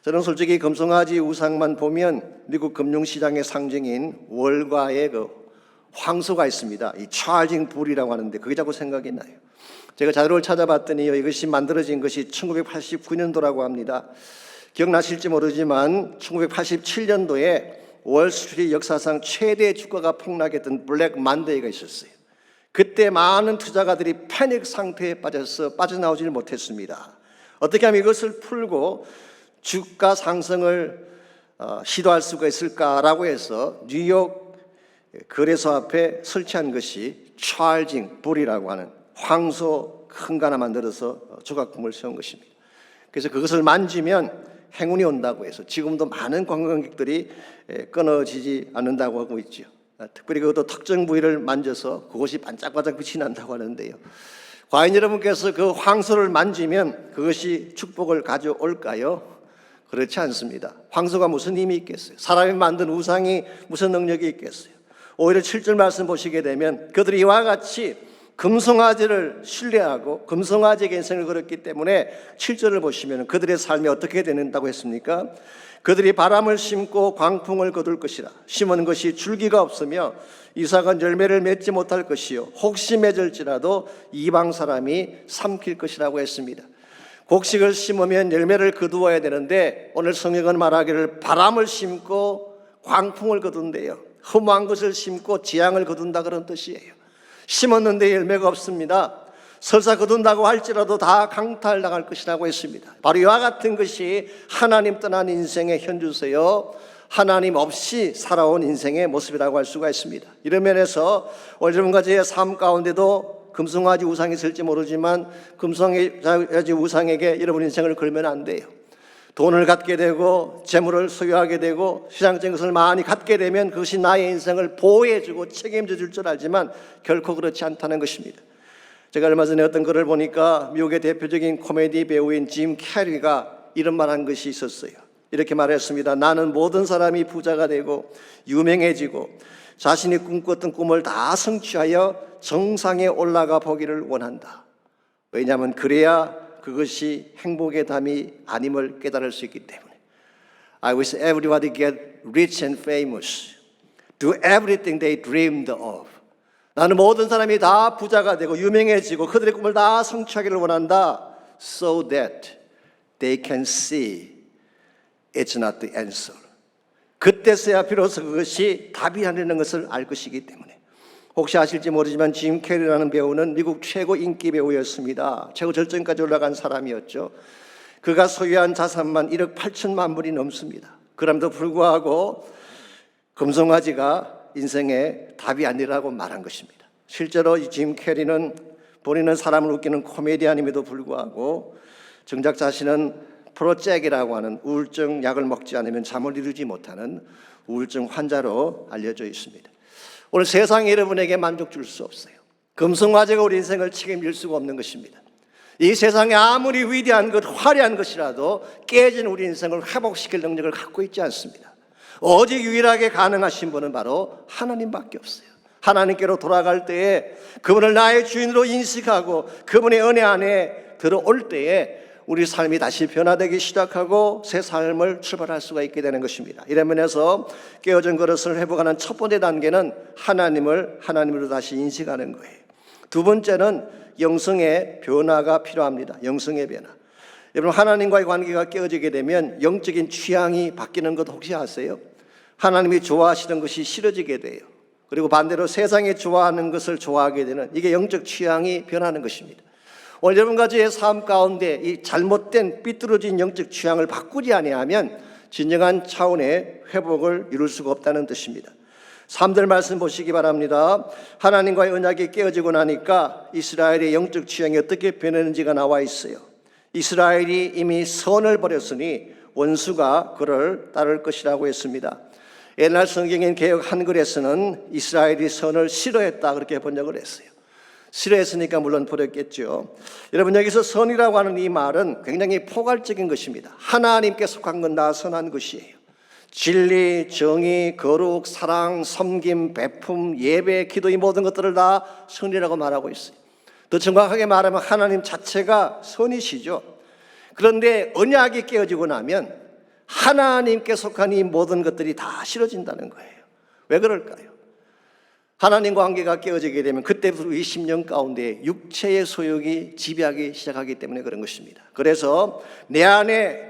저는 솔직히 금송아지 우상만 보면 미국 금융시장의 상징인 월가의 그 황소가 있습니다. 이 찰징 불이라고 하는데 그게 자꾸 생각이 나요. 제가 자료를 찾아봤더니요, 이것이 만들어진 것이 1989년도라고 합니다. 기억나실지 모르지만 1987년도에 월스트리트 역사상 최대 주가가 폭락했던 블랙 만데이가 있었어요. 그때 많은 투자가들이 패닉 상태에 빠져서 빠져나오질 못했습니다. 어떻게 하면 이것을 풀고 주가 상승을 시도할 수가 있을까라고 해서 뉴욕 거래소 앞에 설치한 것이 찰징 불이라고 하는 황소 큰 거 하나 만들어서 조각품을 세운 것입니다. 그래서 그것을 만지면 행운이 온다고 해서 지금도 많은 관광객들이 끊어지지 않는다고 하고 있죠. 특별히 그것도 특정 부위를 만져서 그것이 반짝반짝 빛이 난다고 하는데요. 과연 여러분께서 그 황소를 만지면 그것이 축복을 가져올까요? 그렇지 않습니다. 황소가 무슨 힘이 있겠어요? 사람이 만든 우상이 무슨 능력이 있겠어요? 오히려 7절 말씀 보시게 되면 그들이 이와 같이 금송아지를 신뢰하고 금송아지에게 인생을 걸었기 때문에 7절을 보시면 그들의 삶이 어떻게 되는다고 했습니까? 그들이 바람을 심고 광풍을 거둘 것이라. 심은 것이 줄기가 없으며 이삭은 열매를 맺지 못할 것이요 혹시 맺을지라도 이방 사람이 삼킬 것이라고 했습니다. 곡식을 심으면 열매를 거두어야 되는데 오늘 성경은 말하기를 바람을 심고 광풍을 거둔대요. 흠한 것을 심고 재앙을 거둔다 그런 뜻이에요. 심었는데 열매가 없습니다. 설사 거둔다고 할지라도 다 강탈당할 것이라고 했습니다. 바로 이와 같은 것이 하나님 떠난 인생의 현주세요. 하나님 없이 살아온 인생의 모습이라고 할 수가 있습니다. 이런 면에서 오늘 여러분과 저의 삶 가운데도 금송아지 우상이 있을지 모르지만 금송아지 우상에게 여러분 인생을 걸면 안 돼요. 돈을 갖게 되고 재물을 소유하게 되고 세상적인 것을 많이 갖게 되면 그것이 나의 인생을 보호해주고 책임져 줄 줄 알지만 결코 그렇지 않다는 것입니다. 제가 얼마 전에 어떤 글을 보니까 미국의 대표적인 코미디 배우인 짐 캐리가 이런 말한 것이 있었어요. 이렇게 말했습니다. 나는 모든 사람이 부자가 되고 유명해지고 자신이 꿈꿨던 꿈을 다 성취하여 정상에 올라가 보기를 원한다. 왜냐하면 그래야 그것이 행복의 담이 아님을 깨달을 수 있기 때문에. I wish everybody get rich and famous. Do everything they dreamed of. 나는 모든 사람이 다 부자가 되고 유명해지고 그들의 꿈을 다 성취하기를 원한다. So that they can see it's not the answer. 그때서야 비로소 그것이 답이 아니라는 것을 알 것이기 때문에. 혹시 아실지 모르지만 짐 캐리라는 배우는 미국 최고 인기 배우였습니다. 최고 절정까지 올라간 사람이었죠. 그가 소유한 자산만 1억 8천만 불이 넘습니다. 그럼에도 불구하고 금송아지가 인생의 답이 아니라고 말한 것입니다. 실제로 이 짐 캐리는 본인은 사람을 웃기는 코미디언임에도 불구하고 정작 자신은 프로잭이라고 하는 우울증 약을 먹지 않으면 잠을 이루지 못하는 우울증 환자로 알려져 있습니다. 오늘 세상이 여러분에게 만족 줄 수 없어요. 금송아지가 우리 인생을 책임질 수가 없는 것입니다. 이 세상에 아무리 위대한 것, 화려한 것이라도 깨진 우리 인생을 회복시킬 능력을 갖고 있지 않습니다. 오직 유일하게 가능하신 분은 바로 하나님밖에 없어요. 하나님께로 돌아갈 때에 그분을 나의 주인으로 인식하고 그분의 은혜 안에 들어올 때에 우리 삶이 다시 변화되기 시작하고 새 삶을 출발할 수가 있게 되는 것입니다. 이런 면에서 깨어진 그릇을 회복하는 첫 번째 단계는 하나님으로 다시 인식하는 거예요. 두 번째는 영성의 변화가 필요합니다. 영성의 변화. 여러분, 하나님과의 관계가 깨어지게 되면 영적인 취향이 바뀌는 것 혹시 아세요? 하나님이 좋아하시는 것이 싫어지게 돼요. 그리고 반대로 세상이 좋아하는 것을 좋아하게 되는, 이게 영적 취향이 변하는 것입니다. 오늘 여러분과 저의 삶 가운데 이 잘못된 삐뚤어진 영적 취향을 바꾸지 아니하면 진정한 차원의 회복을 이룰 수가 없다는 뜻입니다. 3절 말씀 보시기 바랍니다. 하나님과의 언약이 깨어지고 나니까 이스라엘의 영적 취향이 어떻게 변했는지가 나와 있어요. 이스라엘이 이미 선을 버렸으니 원수가 그를 따를 것이라고 했습니다. 옛날 성경인 개역 한글에서는 이스라엘이 선을 싫어했다 그렇게 번역을 했어요. 싫어했으니까 물론 버렸겠죠. 여러분, 여기서 선이라고 하는 이 말은 굉장히 포괄적인 것입니다. 하나님께 속한 건 다 선한 것이에요. 진리, 정의, 거룩, 사랑, 섬김, 베품, 예배, 기도, 이 모든 것들을 다 선이라고 말하고 있어요. 더 정확하게 말하면 하나님 자체가 선이시죠. 그런데 언약이 깨어지고 나면 하나님께 속한 이 모든 것들이 다 싫어진다는 거예요. 왜 그럴까요? 하나님과 관계가 깨어지게 되면 그때부터 우리 심령 가운데 육체의 소욕이 지배하기 시작하기 때문에 그런 것입니다. 그래서 내 안에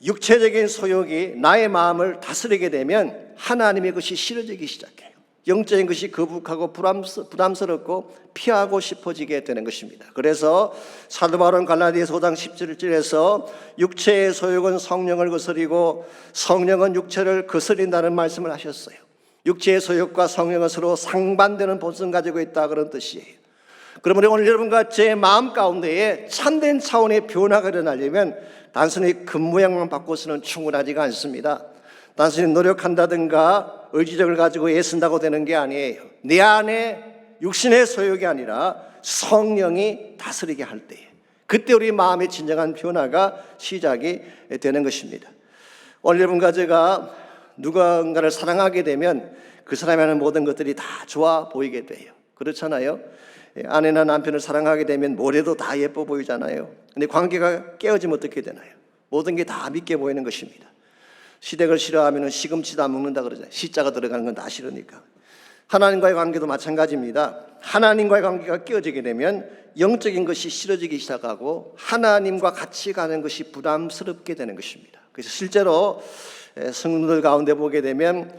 육체적인 소욕이 나의 마음을 다스리게 되면 하나님의 것이 싫어지기 시작해요. 영적인 것이 거북하고 부담스럽고 피하고 싶어지게 되는 것입니다. 그래서 사도 바울은 갈라디아서 5장 17절에서 육체의 소욕은 성령을 거스리고 성령은 육체를 거스린다는 말씀을 하셨어요. 육체의 소욕과 성령은 서로 상반되는 본성을 가지고 있다, 그런 뜻이에요. 그러므로 오늘 여러분과 제 마음 가운데에 참된 차원의 변화가 일어나려면 단순히 겉모양만 바꿔서는 충분하지가 않습니다. 단순히 노력한다든가 의지력을 가지고 애쓴다고 되는 게 아니에요. 내 안에 육신의 소욕이 아니라 성령이 다스리게 할 때에, 그때 우리 마음의 진정한 변화가 시작이 되는 것입니다. 오늘 여러분과 제가 누군가를 사랑하게 되면 그 사람이 하는 모든 것들이 다 좋아 보이게 돼요. 그렇잖아요. 아내나 남편을 사랑하게 되면 뭐래도 다 예뻐 보이잖아요. 근데 관계가 깨어지면 어떻게 되나요? 모든 게 다 믿게 보이는 것입니다. 시댁을 싫어하면 시금치도 안 먹는다 그러잖아요. 시자가 들어가는 건 다 싫으니까. 하나님과의 관계도 마찬가지입니다. 하나님과의 관계가 깨어지게 되면 영적인 것이 싫어지기 시작하고 하나님과 같이 가는 것이 부담스럽게 되는 것입니다. 그래서 실제로 성도들 가운데 보게 되면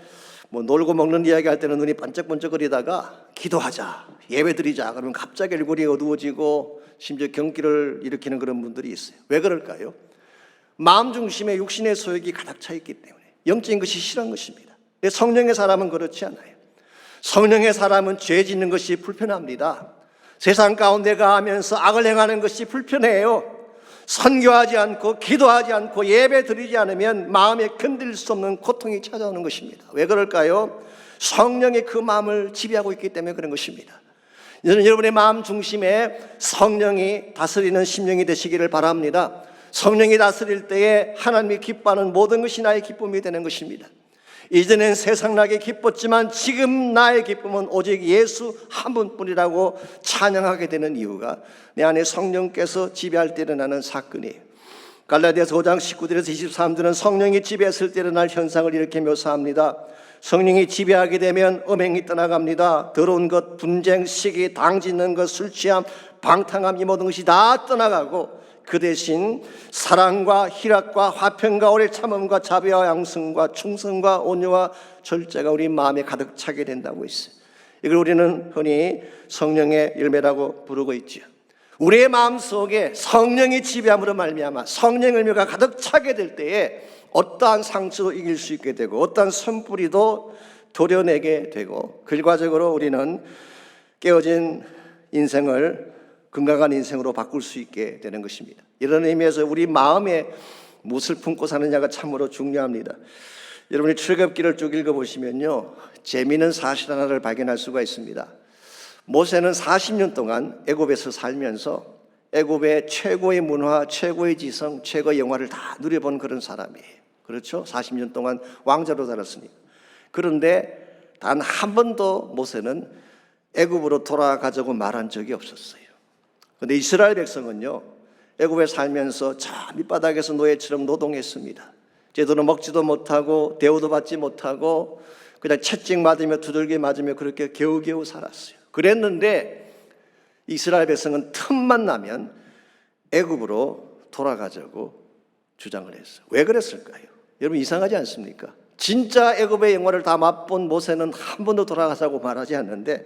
뭐 놀고 먹는 이야기 할 때는 눈이 반짝반짝거리다가 기도하자, 예배드리자 그러면 갑자기 얼굴이 어두워지고 심지어 경기를 일으키는 그런 분들이 있어요. 왜 그럴까요? 마음 중심에 육신의 소욕이 가득 차 있기 때문에 영적인 것이 싫은 것입니다. 성령의 사람은 그렇지 않아요. 성령의 사람은 죄 짓는 것이 불편합니다. 세상 가운데 가하면서 악을 행하는 것이 불편해요. 선교하지 않고 기도하지 않고 예배 드리지 않으면 마음에 견딜 수 없는 고통이 찾아오는 것입니다. 왜 그럴까요? 성령이 그 마음을 지배하고 있기 때문에 그런 것입니다. 저는 여러분의 마음 중심에 성령이 다스리는 심령이 되시기를 바랍니다. 성령이 다스릴 때에 하나님이 기뻐하는 모든 것이 나의 기쁨이 되는 것입니다. 이전엔 세상나게 기뻤지만 지금 나의 기쁨은 오직 예수 한 분뿐이라고 찬양하게 되는 이유가 내 안에 성령께서 지배할 때 일어나는 사건이에요. 갈라디아서 5장 19절에서 23절은 성령이 지배했을 때 일어날 현상을 이렇게 묘사합니다. 성령이 지배하게 되면 음행이 떠나갑니다. 더러운 것, 분쟁, 시기, 당짓는 것, 술 취함, 방탕함, 이 모든 것이 다 떠나가고 그 대신 사랑과 희락과 화평과 오래 참음과 자비와 양성과 충성과 온유와 절제가 우리 마음에 가득 차게 된다고 했어요. 이걸 우리는 흔히 성령의 열매라고 부르고 있죠. 우리의 마음속에 성령이 지배함으로 말미암아 성령의 열매가 가득 차게 될 때에 어떠한 상처도 이길 수 있게 되고 어떠한 선뿌리도 도려내게 되고 결과적으로 우리는 깨어진 인생을 건강한 인생으로 바꿀 수 있게 되는 것입니다. 이런 의미에서 우리 마음에 무엇을 품고 사느냐가 참으로 중요합니다. 여러분이 출애굽기를 쭉 읽어보시면요, 재미있는 사실 하나를 발견할 수가 있습니다. 모세는 40년 동안 애굽에서 살면서 애굽의 최고의 문화, 최고의 지성, 최고의 영화를 다 누려본 그런 사람이에요. 그렇죠? 40년 동안 왕자로 살았으니까. 그런데 단 한 번도 모세는 애굽으로 돌아가자고 말한 적이 없었어요. 그런데 이스라엘 백성은요, 애굽에 살면서 저 밑바닥에서 노예처럼 노동했습니다. 제대로 먹지도 못하고 대우도 받지 못하고 그냥 채찍 맞으며 두들겨 맞으며 그렇게 겨우겨우 살았어요. 그랬는데 이스라엘 백성은 틈만 나면 애굽으로 돌아가자고 주장을 했어요. 왜 그랬을까요? 여러분 이상하지 않습니까? 진짜 애굽의 영화를 다 맛본 모세는 한 번도 돌아가자고 말하지 않는데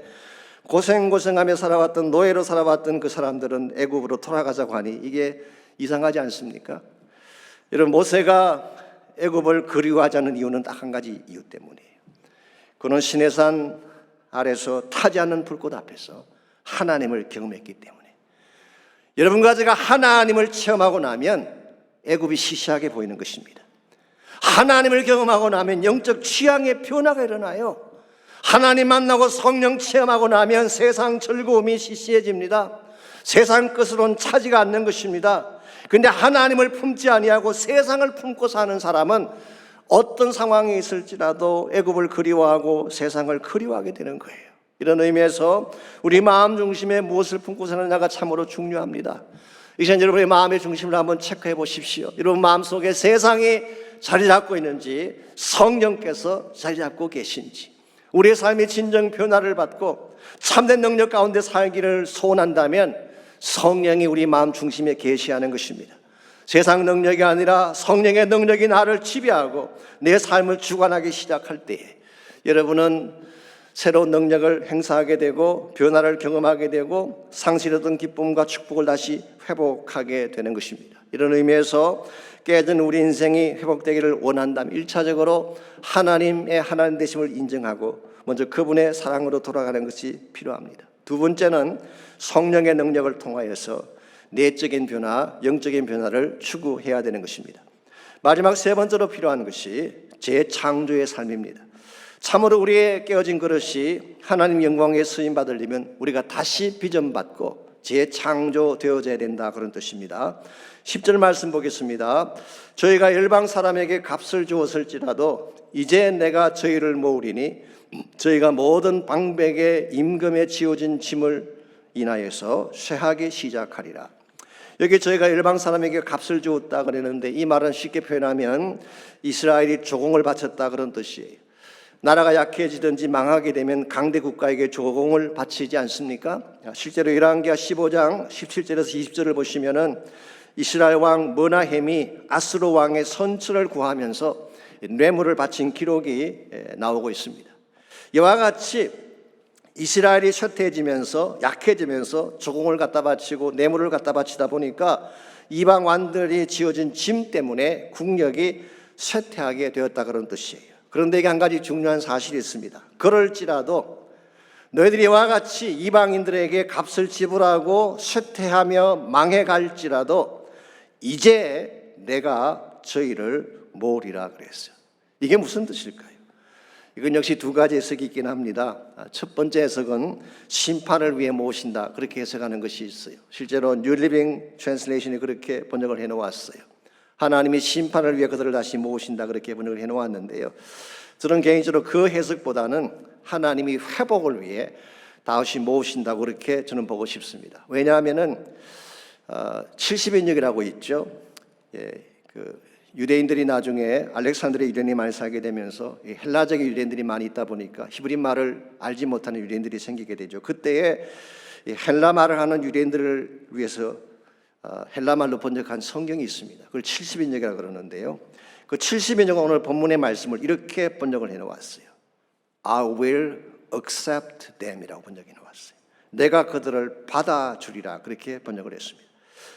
고생고생하며 살아왔던 노예로 살아왔던 그 사람들은 애굽으로 돌아가자고 하니 이게 이상하지 않습니까? 여러분 모세가 애굽을 그리워하지 않는 이유는 딱 한 가지 이유 때문이에요. 그는 시내산 아래서 타지 않는 불꽃 앞에서 하나님을 경험했기 때문에. 여러분과 제가 하나님을 체험하고 나면 애굽이 시시하게 보이는 것입니다. 하나님을 경험하고 나면 영적 취향의 변화가 일어나요. 하나님 만나고 성령 체험하고 나면 세상 즐거움이 시시해집니다. 세상 것으로는 차지가 않는 것입니다. 그런데 하나님을 품지 아니하고 세상을 품고 사는 사람은 어떤 상황이 있을지라도 애굽을 그리워하고 세상을 그리워하게 되는 거예요. 이런 의미에서 우리 마음 중심에 무엇을 품고 사느냐가 참으로 중요합니다. 이제 여러분의 마음의 중심을 한번 체크해 보십시오. 여러분 마음속에 세상이 자리 잡고 있는지 성령께서 자리 잡고 계신지, 우리의 삶이 진정 변화를 받고 참된 능력 가운데 살기를 소원한다면 성령이 우리 마음 중심에 계시하는 것입니다. 세상 능력이 아니라 성령의 능력이 나를 지배하고 내 삶을 주관하기 시작할 때에 여러분은 새로운 능력을 행사하게 되고 변화를 경험하게 되고 상실했던 기쁨과 축복을 다시 회복하게 되는 것입니다. 이런 의미에서 깨진 우리 인생이 회복되기를 원한다면 1차적으로 하나님의 하나님 되심을 인정하고 먼저 그분의 사랑으로 돌아가는 것이 필요합니다. 두 번째는 성령의 능력을 통하여서 내적인 변화, 영적인 변화를 추구해야 되는 것입니다. 마지막 세 번째로 필요한 것이 재창조의 삶입니다. 참으로 우리의 깨어진 그릇이 하나님 영광에 쓰임받으려면 우리가 다시 빚음받고 재창조되어져야 된다, 그런 뜻입니다. 10절 말씀 보겠습니다. 저희가 열방 사람에게 값을 주었을지라도 이제 내가 저희를 모으리니 저희가 모든 방백에 임금에 지어진 짐을 인하여서 쇠하기 시작하리라. 여기 저희가 열방 사람에게 값을 주었다 그랬는데 이 말은 쉽게 표현하면 이스라엘이 조공을 바쳤다 그런 뜻이에요. 나라가 약해지든지 망하게 되면 강대 국가에게 조공을 바치지 않습니까? 실제로 열왕기하 15장 17절에서 20절을 보시면은 이스라엘 왕 머나헴이 아스로 왕의 선처를 구하면서 뇌물을 바친 기록이 나오고 있습니다. 이와 같이 이스라엘이 쇠퇴해지면서 약해지면서 조공을 갖다 바치고 뇌물을 갖다 바치다 보니까 이방 왕들이 지어진 짐 때문에 국력이 쇠퇴하게 되었다 그런 뜻이에요. 그런데 이게 한 가지 중요한 사실이 있습니다. 그럴지라도 너희들이 이와 같이 이방인들에게 값을 지불하고 쇠퇴하며 망해갈지라도 이제 내가 저희를 모으리라 그랬어요. 이게 무슨 뜻일까요? 이건 역시 두 가지 해석이 있긴 합니다. 첫 번째 해석은 심판을 위해 모으신다, 그렇게 해석하는 것이 있어요. 실제로 뉴 리빙 트랜슬레이션이 그렇게 번역을 해놓았어요. 하나님이 심판을 위해 그들을 다시 모으신다, 그렇게 번역을 해놓았는데요. 저는 개인적으로 그 해석보다는 하나님이 회복을 위해 다시 모으신다고 그렇게 저는 보고 싶습니다. 왜냐하면은 70인역이라고 있죠. 유대인들이 나중에 알렉산드리아 유대인이 많이 살게 되면서 헬라적인 유대인들이 많이 있다 보니까 히브리 말을 알지 못하는 유대인들이 생기게 되죠. 그때에 헬라 말을 하는 유대인들을 위해서 헬라 말로 번역한 성경이 있습니다. 그걸 70인역이라고 그러는데요. 그 70인역은 오늘 본문의 말씀을 이렇게 번역을 해놓았어요. I will accept them이라고 번역해 놓았어요. 내가 그들을 받아주리라, 그렇게 번역을 했습니다.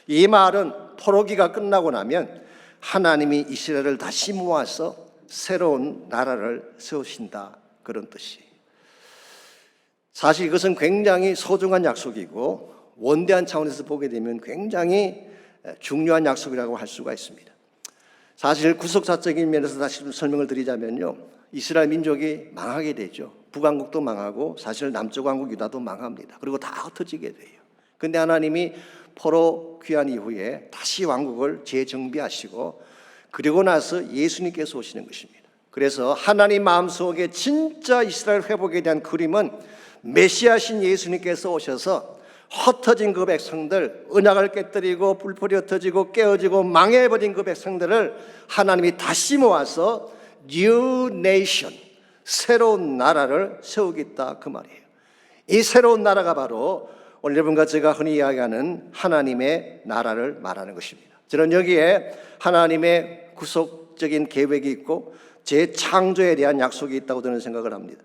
이 말은 포로기가 끝나고 나면 하나님이 이스라엘을 다시 모아서 새로운 나라를 세우신다, 그런 뜻이에요. 사실 이것은 굉장히 소중한 약속이고 원대한 차원에서 보게 되면 굉장히 중요한 약속이라고 할 수가 있습니다. 사실 구속사적인 면에서 다시 좀 설명을 드리자면요, 이스라엘 민족이 망하게 되죠. 북왕국도 망하고 사실 남쪽 왕국 유다도 망합니다. 그리고 다 흩어지게 돼요. 그런데 하나님이 포로 귀환 이후에 다시 왕국을 재정비하시고 그리고 나서 예수님께서 오시는 것입니다. 그래서 하나님 마음속에 진짜 이스라엘 회복에 대한 그림은 메시아신 예수님께서 오셔서 흩어진 그 백성들, 언약을 깨뜨리고 불풀이 흩어지고 깨어지고 망해버린 그 백성들을 하나님이 다시 모아서 New Nation, 새로운 나라를 세우겠다, 그 말이에요. 이 새로운 나라가 바로 오늘 여러분과 제가 흔히 이야기하는 하나님의 나라를 말하는 것입니다. 저는 여기에 하나님의 구속적인 계획이 있고 재창조에 대한 약속이 있다고 저는 생각을 합니다.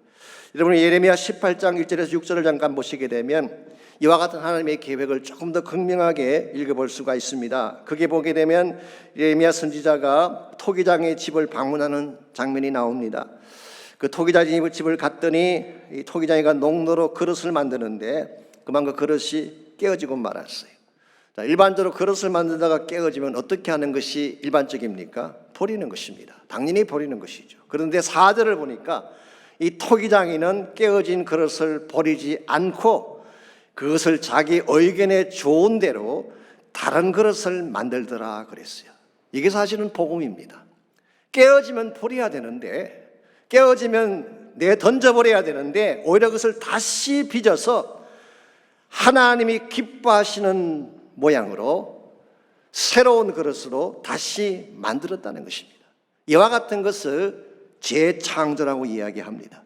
여러분, 예레미야 18장 1절에서 6절을 잠깐 보시게 되면 이와 같은 하나님의 계획을 조금 더 극명하게 읽어볼 수가 있습니다. 거기에 보게 되면 예레미야 선지자가 토기장의 집을 방문하는 장면이 나옵니다. 그 토기장의 집을 갔더니 이 토기장이가 농로로 그릇을 만드는데 그만 그 그릇이 깨어지고 말았어요. 자, 일반적으로 그릇을 만들다가 깨어지면 어떻게 하는 것이 일반적입니까? 버리는 것입니다. 당연히 버리는 것이죠. 그런데 4절을 보니까 이 토기장이는 깨어진 그릇을 버리지 않고 그것을 자기 의견에 좋은 대로 다른 그릇을 만들더라 그랬어요. 이게 사실은 복음입니다. 깨어지면 버려야 되는데, 깨어지면 던져버려야 되는데 오히려 그것을 다시 빚어서 하나님이 기뻐하시는 모양으로 새로운 그릇으로 다시 만들었다는 것입니다. 이와 같은 것을 재창조라고 이야기합니다.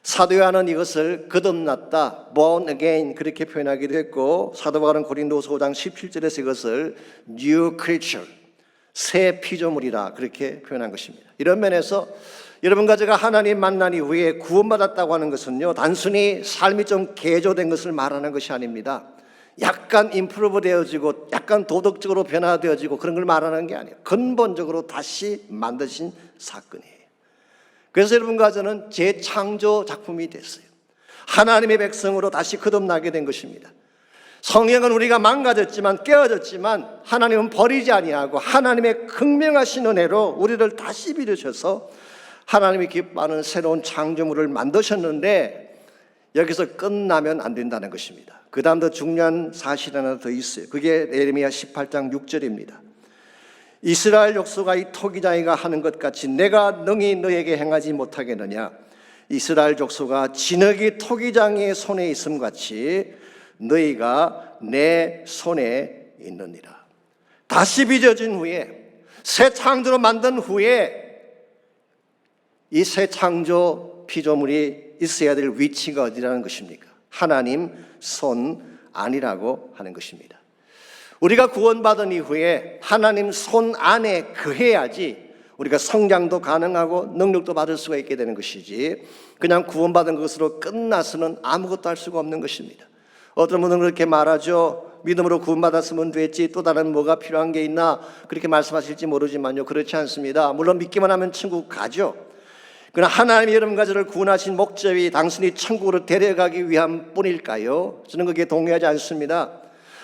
사도 요한은 이것을 거듭났다, born again, 그렇게 표현하기도 했고, 사도 바울은 고린도서 5장 17절에서 이것을 new creature, 새 피조물이라 그렇게 표현한 것입니다. 이런 면에서 여러분과 제가 하나님 만난 이후에 구원받았다고 하는 것은요, 단순히 삶이 좀 개조된 것을 말하는 것이 아닙니다. 약간 임프루브 되어지고 약간 도덕적으로 변화되어지고 그런 걸 말하는 게 아니에요. 근본적으로 다시 만드신 사건이에요. 그래서 여러분과 저는 재창조 작품이 됐어요. 하나님의 백성으로 다시 거듭나게 된 것입니다. 성경은 우리가 망가졌지만, 깨어졌지만 하나님은 버리지 아니하고 하나님의 극명하신 은혜로 우리를 다시 빚으셔서 하나님이 기뻐하는 새로운 창조물을 만드셨는데 여기서 끝나면 안 된다는 것입니다. 그 다음 더 중요한 사실 하나 더 있어요. 그게 예레미야 18장 6절입니다. 이스라엘 족속아 이 토기장이가 하는 것 같이 내가 능히 너에게 행하지 못하겠느냐. 이스라엘 족속아 진흙이 토기장의 손에 있음 같이 너희가 내 손에 있느니라. 다시 빚어진 후에, 새 창조로 만든 후에 이 새 창조 피조물이 있어야 될 위치가 어디라는 것입니까? 하나님 손 안이라고 하는 것입니다. 우리가 구원받은 이후에 하나님 손 안에 거해야지 우리가 성장도 가능하고 능력도 받을 수가 있게 되는 것이지, 그냥 구원받은 것으로 끝나서는 아무것도 할 수가 없는 것입니다. 어떤 분은 그렇게 말하죠. 믿음으로 구원받았으면 됐지 또 다른 뭐가 필요한 게 있나, 그렇게 말씀하실지 모르지만요, 그렇지 않습니다. 물론 믿기만 하면 천국 가죠. 그러나 하나님이 여러분 가족을 구원하신 목적이 단순히 천국으로 데려가기 위함 뿐일까요? 저는 거기에 동의하지 않습니다.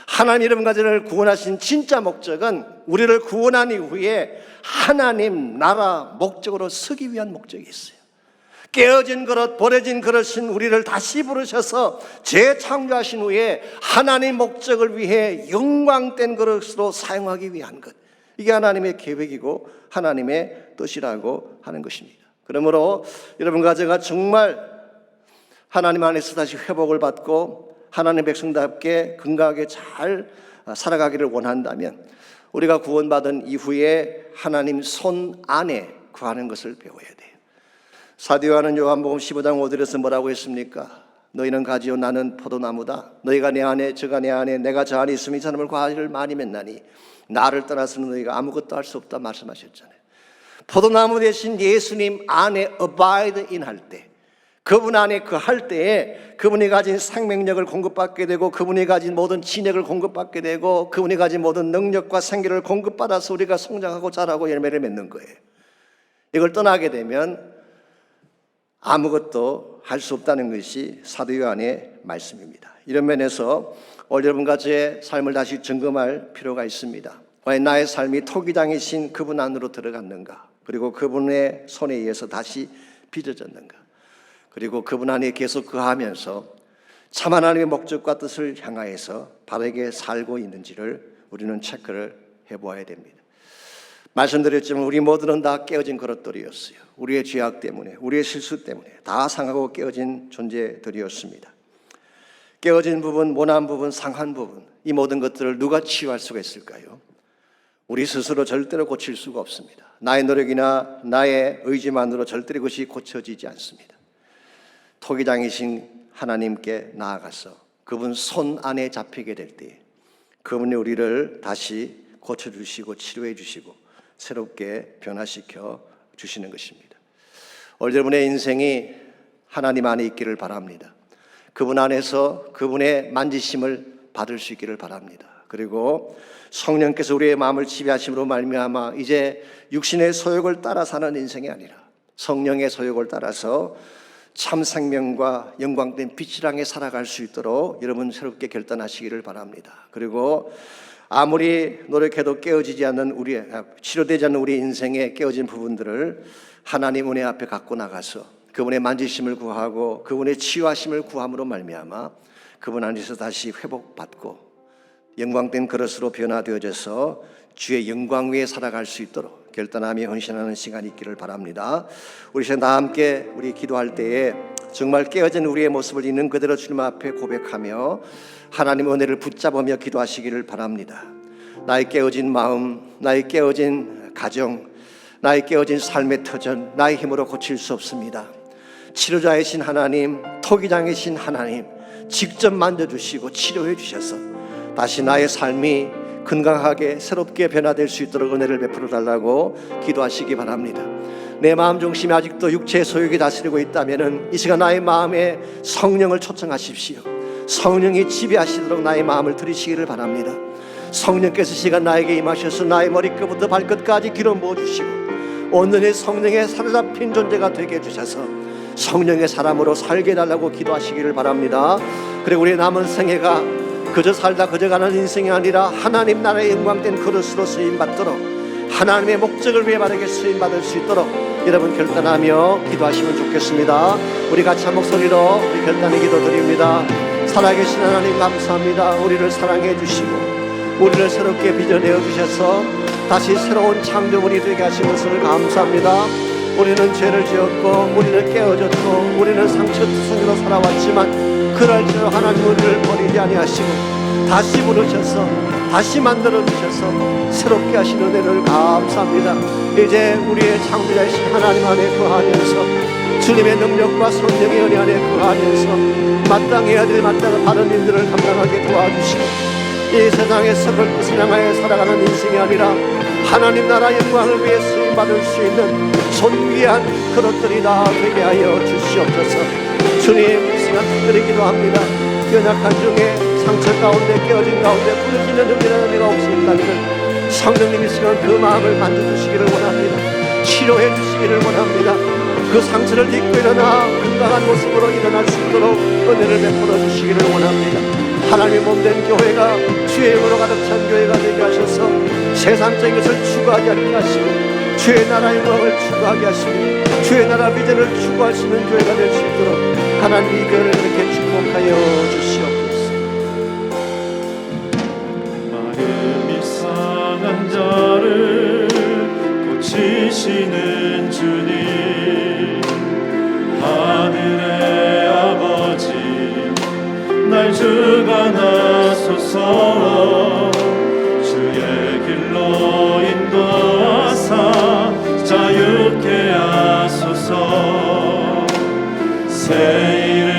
하나님 여러분 가족을 구원하신 진짜 목적은 우리를 구원한 이후에 하나님 나라 목적으로 서기 위한 목적이 있어요. 깨어진 그릇, 버려진 그릇인 우리를 다시 부르셔서 재창조하신 후에 하나님 목적을 위해 영광된 그릇으로 사용하기 위한 것. 이게 하나님의 계획이고 하나님의 뜻이라고 하는 것입니다. 그러므로 여러분과 제가 정말 하나님 안에서 다시 회복을 받고 하나님 백성답게 건강하게 잘 살아가기를 원한다면 우리가 구원받은 이후에 하나님 손 안에 구하는 것을 배워야 돼요. 사도 요한은 요한복음 15장 5절에서 뭐라고 했습니까? 너희는 가지요 나는 포도나무다. 너희가 내 안에 저가 내 안에 내가 저 안에 있으면 이 사람을 과일을 많이 맺나니 나를 떠나서는 너희가 아무것도 할 수 없다 말씀하셨잖아요. 포도나무 대신 예수님 안에 abide in 할 때, 그분 안에 그 할 때에 그분이 가진 생명력을 공급받게 되고 그분이 가진 모든 진액을 공급받게 되고 그분이 가진 모든 능력과 생기를 공급받아서 우리가 성장하고 자라고 열매를 맺는 거예요. 이걸 떠나게 되면 아무것도 할 수 없다는 것이 사도 요한의 말씀입니다. 이런 면에서 오늘 여러분과 제 삶을 다시 점검할 필요가 있습니다. 과연 나의 삶이 토기장이신 그분 안으로 들어갔는가? 그리고 그분의 손에 의해서 다시 빚어졌는가? 그리고 그분 안에 계속 거하면서 참 하나님의 목적과 뜻을 향하여서 바르게 살고 있는지를 우리는 체크를 해보아야 됩니다. 말씀드렸지만 우리 모두는 다 깨어진 그릇들이었어요. 우리의 죄악 때문에, 우리의 실수 때문에 다 상하고 깨어진 존재들이었습니다. 깨어진 부분, 모난 부분, 상한 부분, 이 모든 것들을 누가 치유할 수가 있을까요? 우리 스스로 절대로 고칠 수가 없습니다. 나의 노력이나 나의 의지만으로 절대로 그것이 고쳐지지 않습니다. 토기장이신 하나님께 나아가서 그분 손 안에 잡히게 될 때 그분이 우리를 다시 고쳐주시고 치료해 주시고 새롭게 변화시켜 주시는 것입니다. 오늘 여러분의 인생이 하나님 안에 있기를 바랍니다. 그분 안에서 그분의 만지심을 받을 수 있기를 바랍니다. 그리고 성령께서 우리의 마음을 지배하심으로 말미암아 이제 육신의 소욕을 따라 사는 인생이 아니라 성령의 소욕을 따라서 참 생명과 영광된 빛을 향해 살아갈 수 있도록 여러분 새롭게 결단하시기를 바랍니다. 그리고 아무리 노력해도 깨어지지 않는 치료되지 않는 우리 인생의 깨어진 부분들을 하나님 은혜 앞에 갖고 나가서 그분의 만지심을 구하고 그분의 치유하심을 구함으로 말미암아 그분 안에서 다시 회복받고 영광된 그릇으로 변화되어져서 주의 영광 위에 살아갈 수 있도록 결단하며 헌신하는 시간이 있기를 바랍니다. 우리 다 함께 우리 기도할 때에 정말 깨어진 우리의 모습을 있는 그대로 주님 앞에 고백하며 하나님의 은혜를 붙잡으며 기도하시기를 바랍니다. 나의 깨어진 마음, 나의 깨어진 가정, 나의 깨어진 삶의 터전, 나의 힘으로 고칠 수 없습니다. 치료자이신 하나님, 토기장이신 하나님 직접 만져주시고 치료해 주셔서 다시 나의 삶이 건강하게 새롭게 변화될 수 있도록 은혜를 베풀어 달라고 기도하시기 바랍니다. 내 마음 중심에 아직도 육체의 소욕이 다스리고 있다면 이 시간 나의 마음에 성령을 초청하십시오. 성령이 지배하시도록 나의 마음을 들이시기를 바랍니다. 성령께서 시간 나에게 임하셔서 나의 머리끝부터 발끝까지 기름 부어주시고 온전히 성령에 사로잡힌 존재가 되게 해주셔서 성령의 사람으로 살게 해달라고 기도하시기를 바랍니다. 그리고 우리의 남은 생애가 그저 살다 그저 가는 인생이 아니라 하나님 나라의 영광된 그릇으로 쓰임받도록 하나님의 목적을 위해 바르게 쓰임받을 수 있도록 여러분 결단하며 기도하시면 좋겠습니다. 우리 같이 한 목소리로 우리 결단의 기도 드립니다. 살아계신 하나님 감사합니다. 우리를 사랑해 주시고 우리를 새롭게 빚어내어 주셔서 다시 새로운 창조물이 되게 하신 것을 감사합니다. 우리는 죄를 지었고 우리는 깨어졌고 우리는 상처투성이로 살아왔지만 그럴지라도 하나님 우리를 버리지 아니하시고 다시 부르셔서 다시 만들어 주셔서 새롭게 하신 은혜를 감사합니다. 이제 우리의 창조자이신 하나님 안에 거하면서 주님의 능력과 성령의 은혜 안에 거하면서 마땅해야 될 마땅한 바른 일들을 감당하게 도와주시고 이 세상에서 그 향하여 살아가는 인생이 아니라 하나님 나라 영광을 위해 쓰임받을 수 있는 존귀한 그릇들이 다 되게 하여 주시옵소서. 주님 이 시간 특별히 기도합니다. 연약한 중에 상처 가운데 깨어진 가운데 부르짖는 능력이라는 데가 없습니다면 성령님 이 시간 그 마음을 만져주시기를 원합니다. 치료해 주시기를 원합니다. 그 상처를 딛고 일어나 건강한 모습으로 일어날 수 있도록 은혜를 베풀어 주시기를 원합니다. 하나님의 몸된 교회가 주의 영으로 가득 찬 교회가 되게 하셔서 세상적인 것을 추구하지 않게 하시고 주의 나라의 영광을 추구하게 하시고 주의 나라 비전을 추구할 수 있는 교회가 될 수 있도록 하나님 이 교회를 이렇게 축복하여 주시옵소서. 마음이 상한 자를 고치시는 주님, 하늘의 아버지 날 주관하소서. 주의 길로 인도하사 자유케 하소서. 새 일을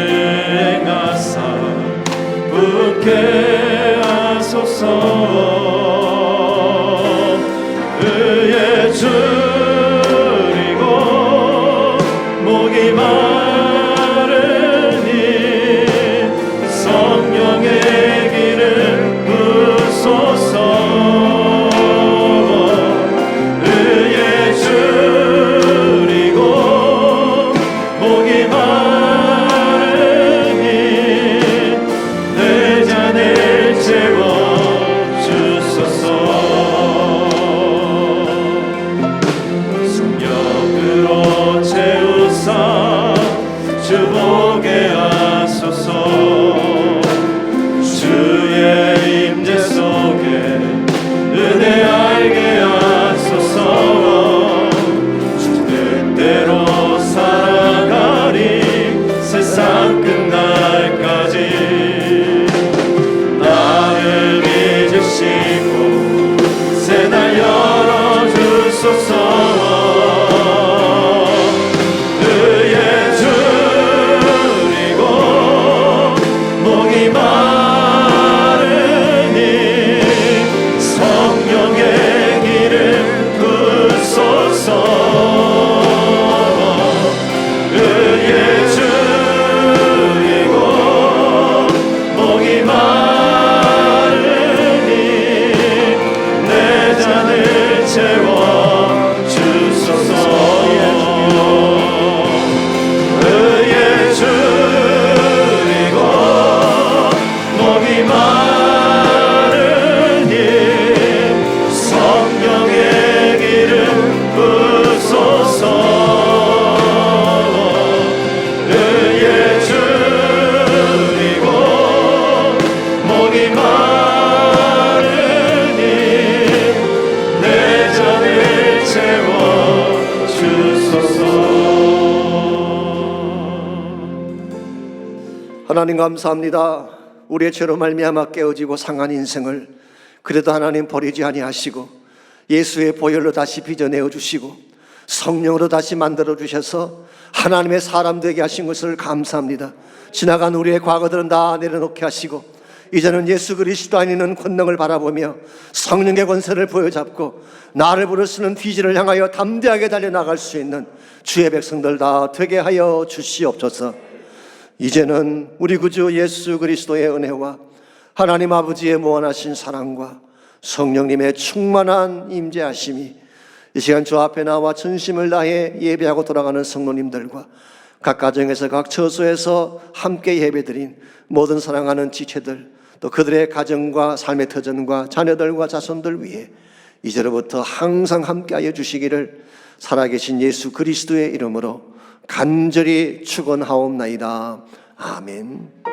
행하사 붙게 하소서. 의에 줄이고 목이 마르니 성령의 길을 부소서. 의에 줄이고 목이 마르니 내 잔을 채워주소서. 성령으로 채우사 주보게 하소서. 주의 임재 속에 은혜 알게 하소서. 주 뜻대로 살아가리 세상 끝날까지. 나를 믿으시고 새날 열어주소서. 의에 줄이고 목이 마르니 성령의 길을 부소서. 의에 줄이고 목이 마르니 내 잔을 채워주소서. 의에 줄이고 목이 마르니 성령의 길을 부소서. 의에 줄이고 목이 마르니 내 잔을 채워주소서. 하나님 감사합니다. 우리의 죄로 말미암아 깨어지고 상한 인생을 그래도 하나님 버리지 아니하시고 예수의 보혈로 다시 빚어내어 주시고 성령으로 다시 만들어 주셔서 하나님의 사람 되게 하신 것을 감사합니다. 지나간 우리의 과거들은 다 내려놓게 하시고 이제는 예수 그리스도 안에 있는 권능을 바라보며 성령의 권세를 보여잡고 나를 부르시는 비전을 향하여 담대하게 달려나갈 수 있는 주의 백성들 다 되게 하여 주시옵소서. 이제는 우리 구주 예수 그리스도의 은혜와 하나님 아버지의 무한하신 사랑과 성령님의 충만한 임재하심이 이 시간 주 앞에 나와 전심을 다해 예배하고 돌아가는 성도님들과 각 가정에서 각 처소에서 함께 예배드린 모든 사랑하는 지체들, 또 그들의 가정과 삶의 터전과 자녀들과 자손들 위해 이제로부터 항상 함께하여 주시기를 살아계신 예수 그리스도의 이름으로 간절히 축원하옵나이다. 아멘.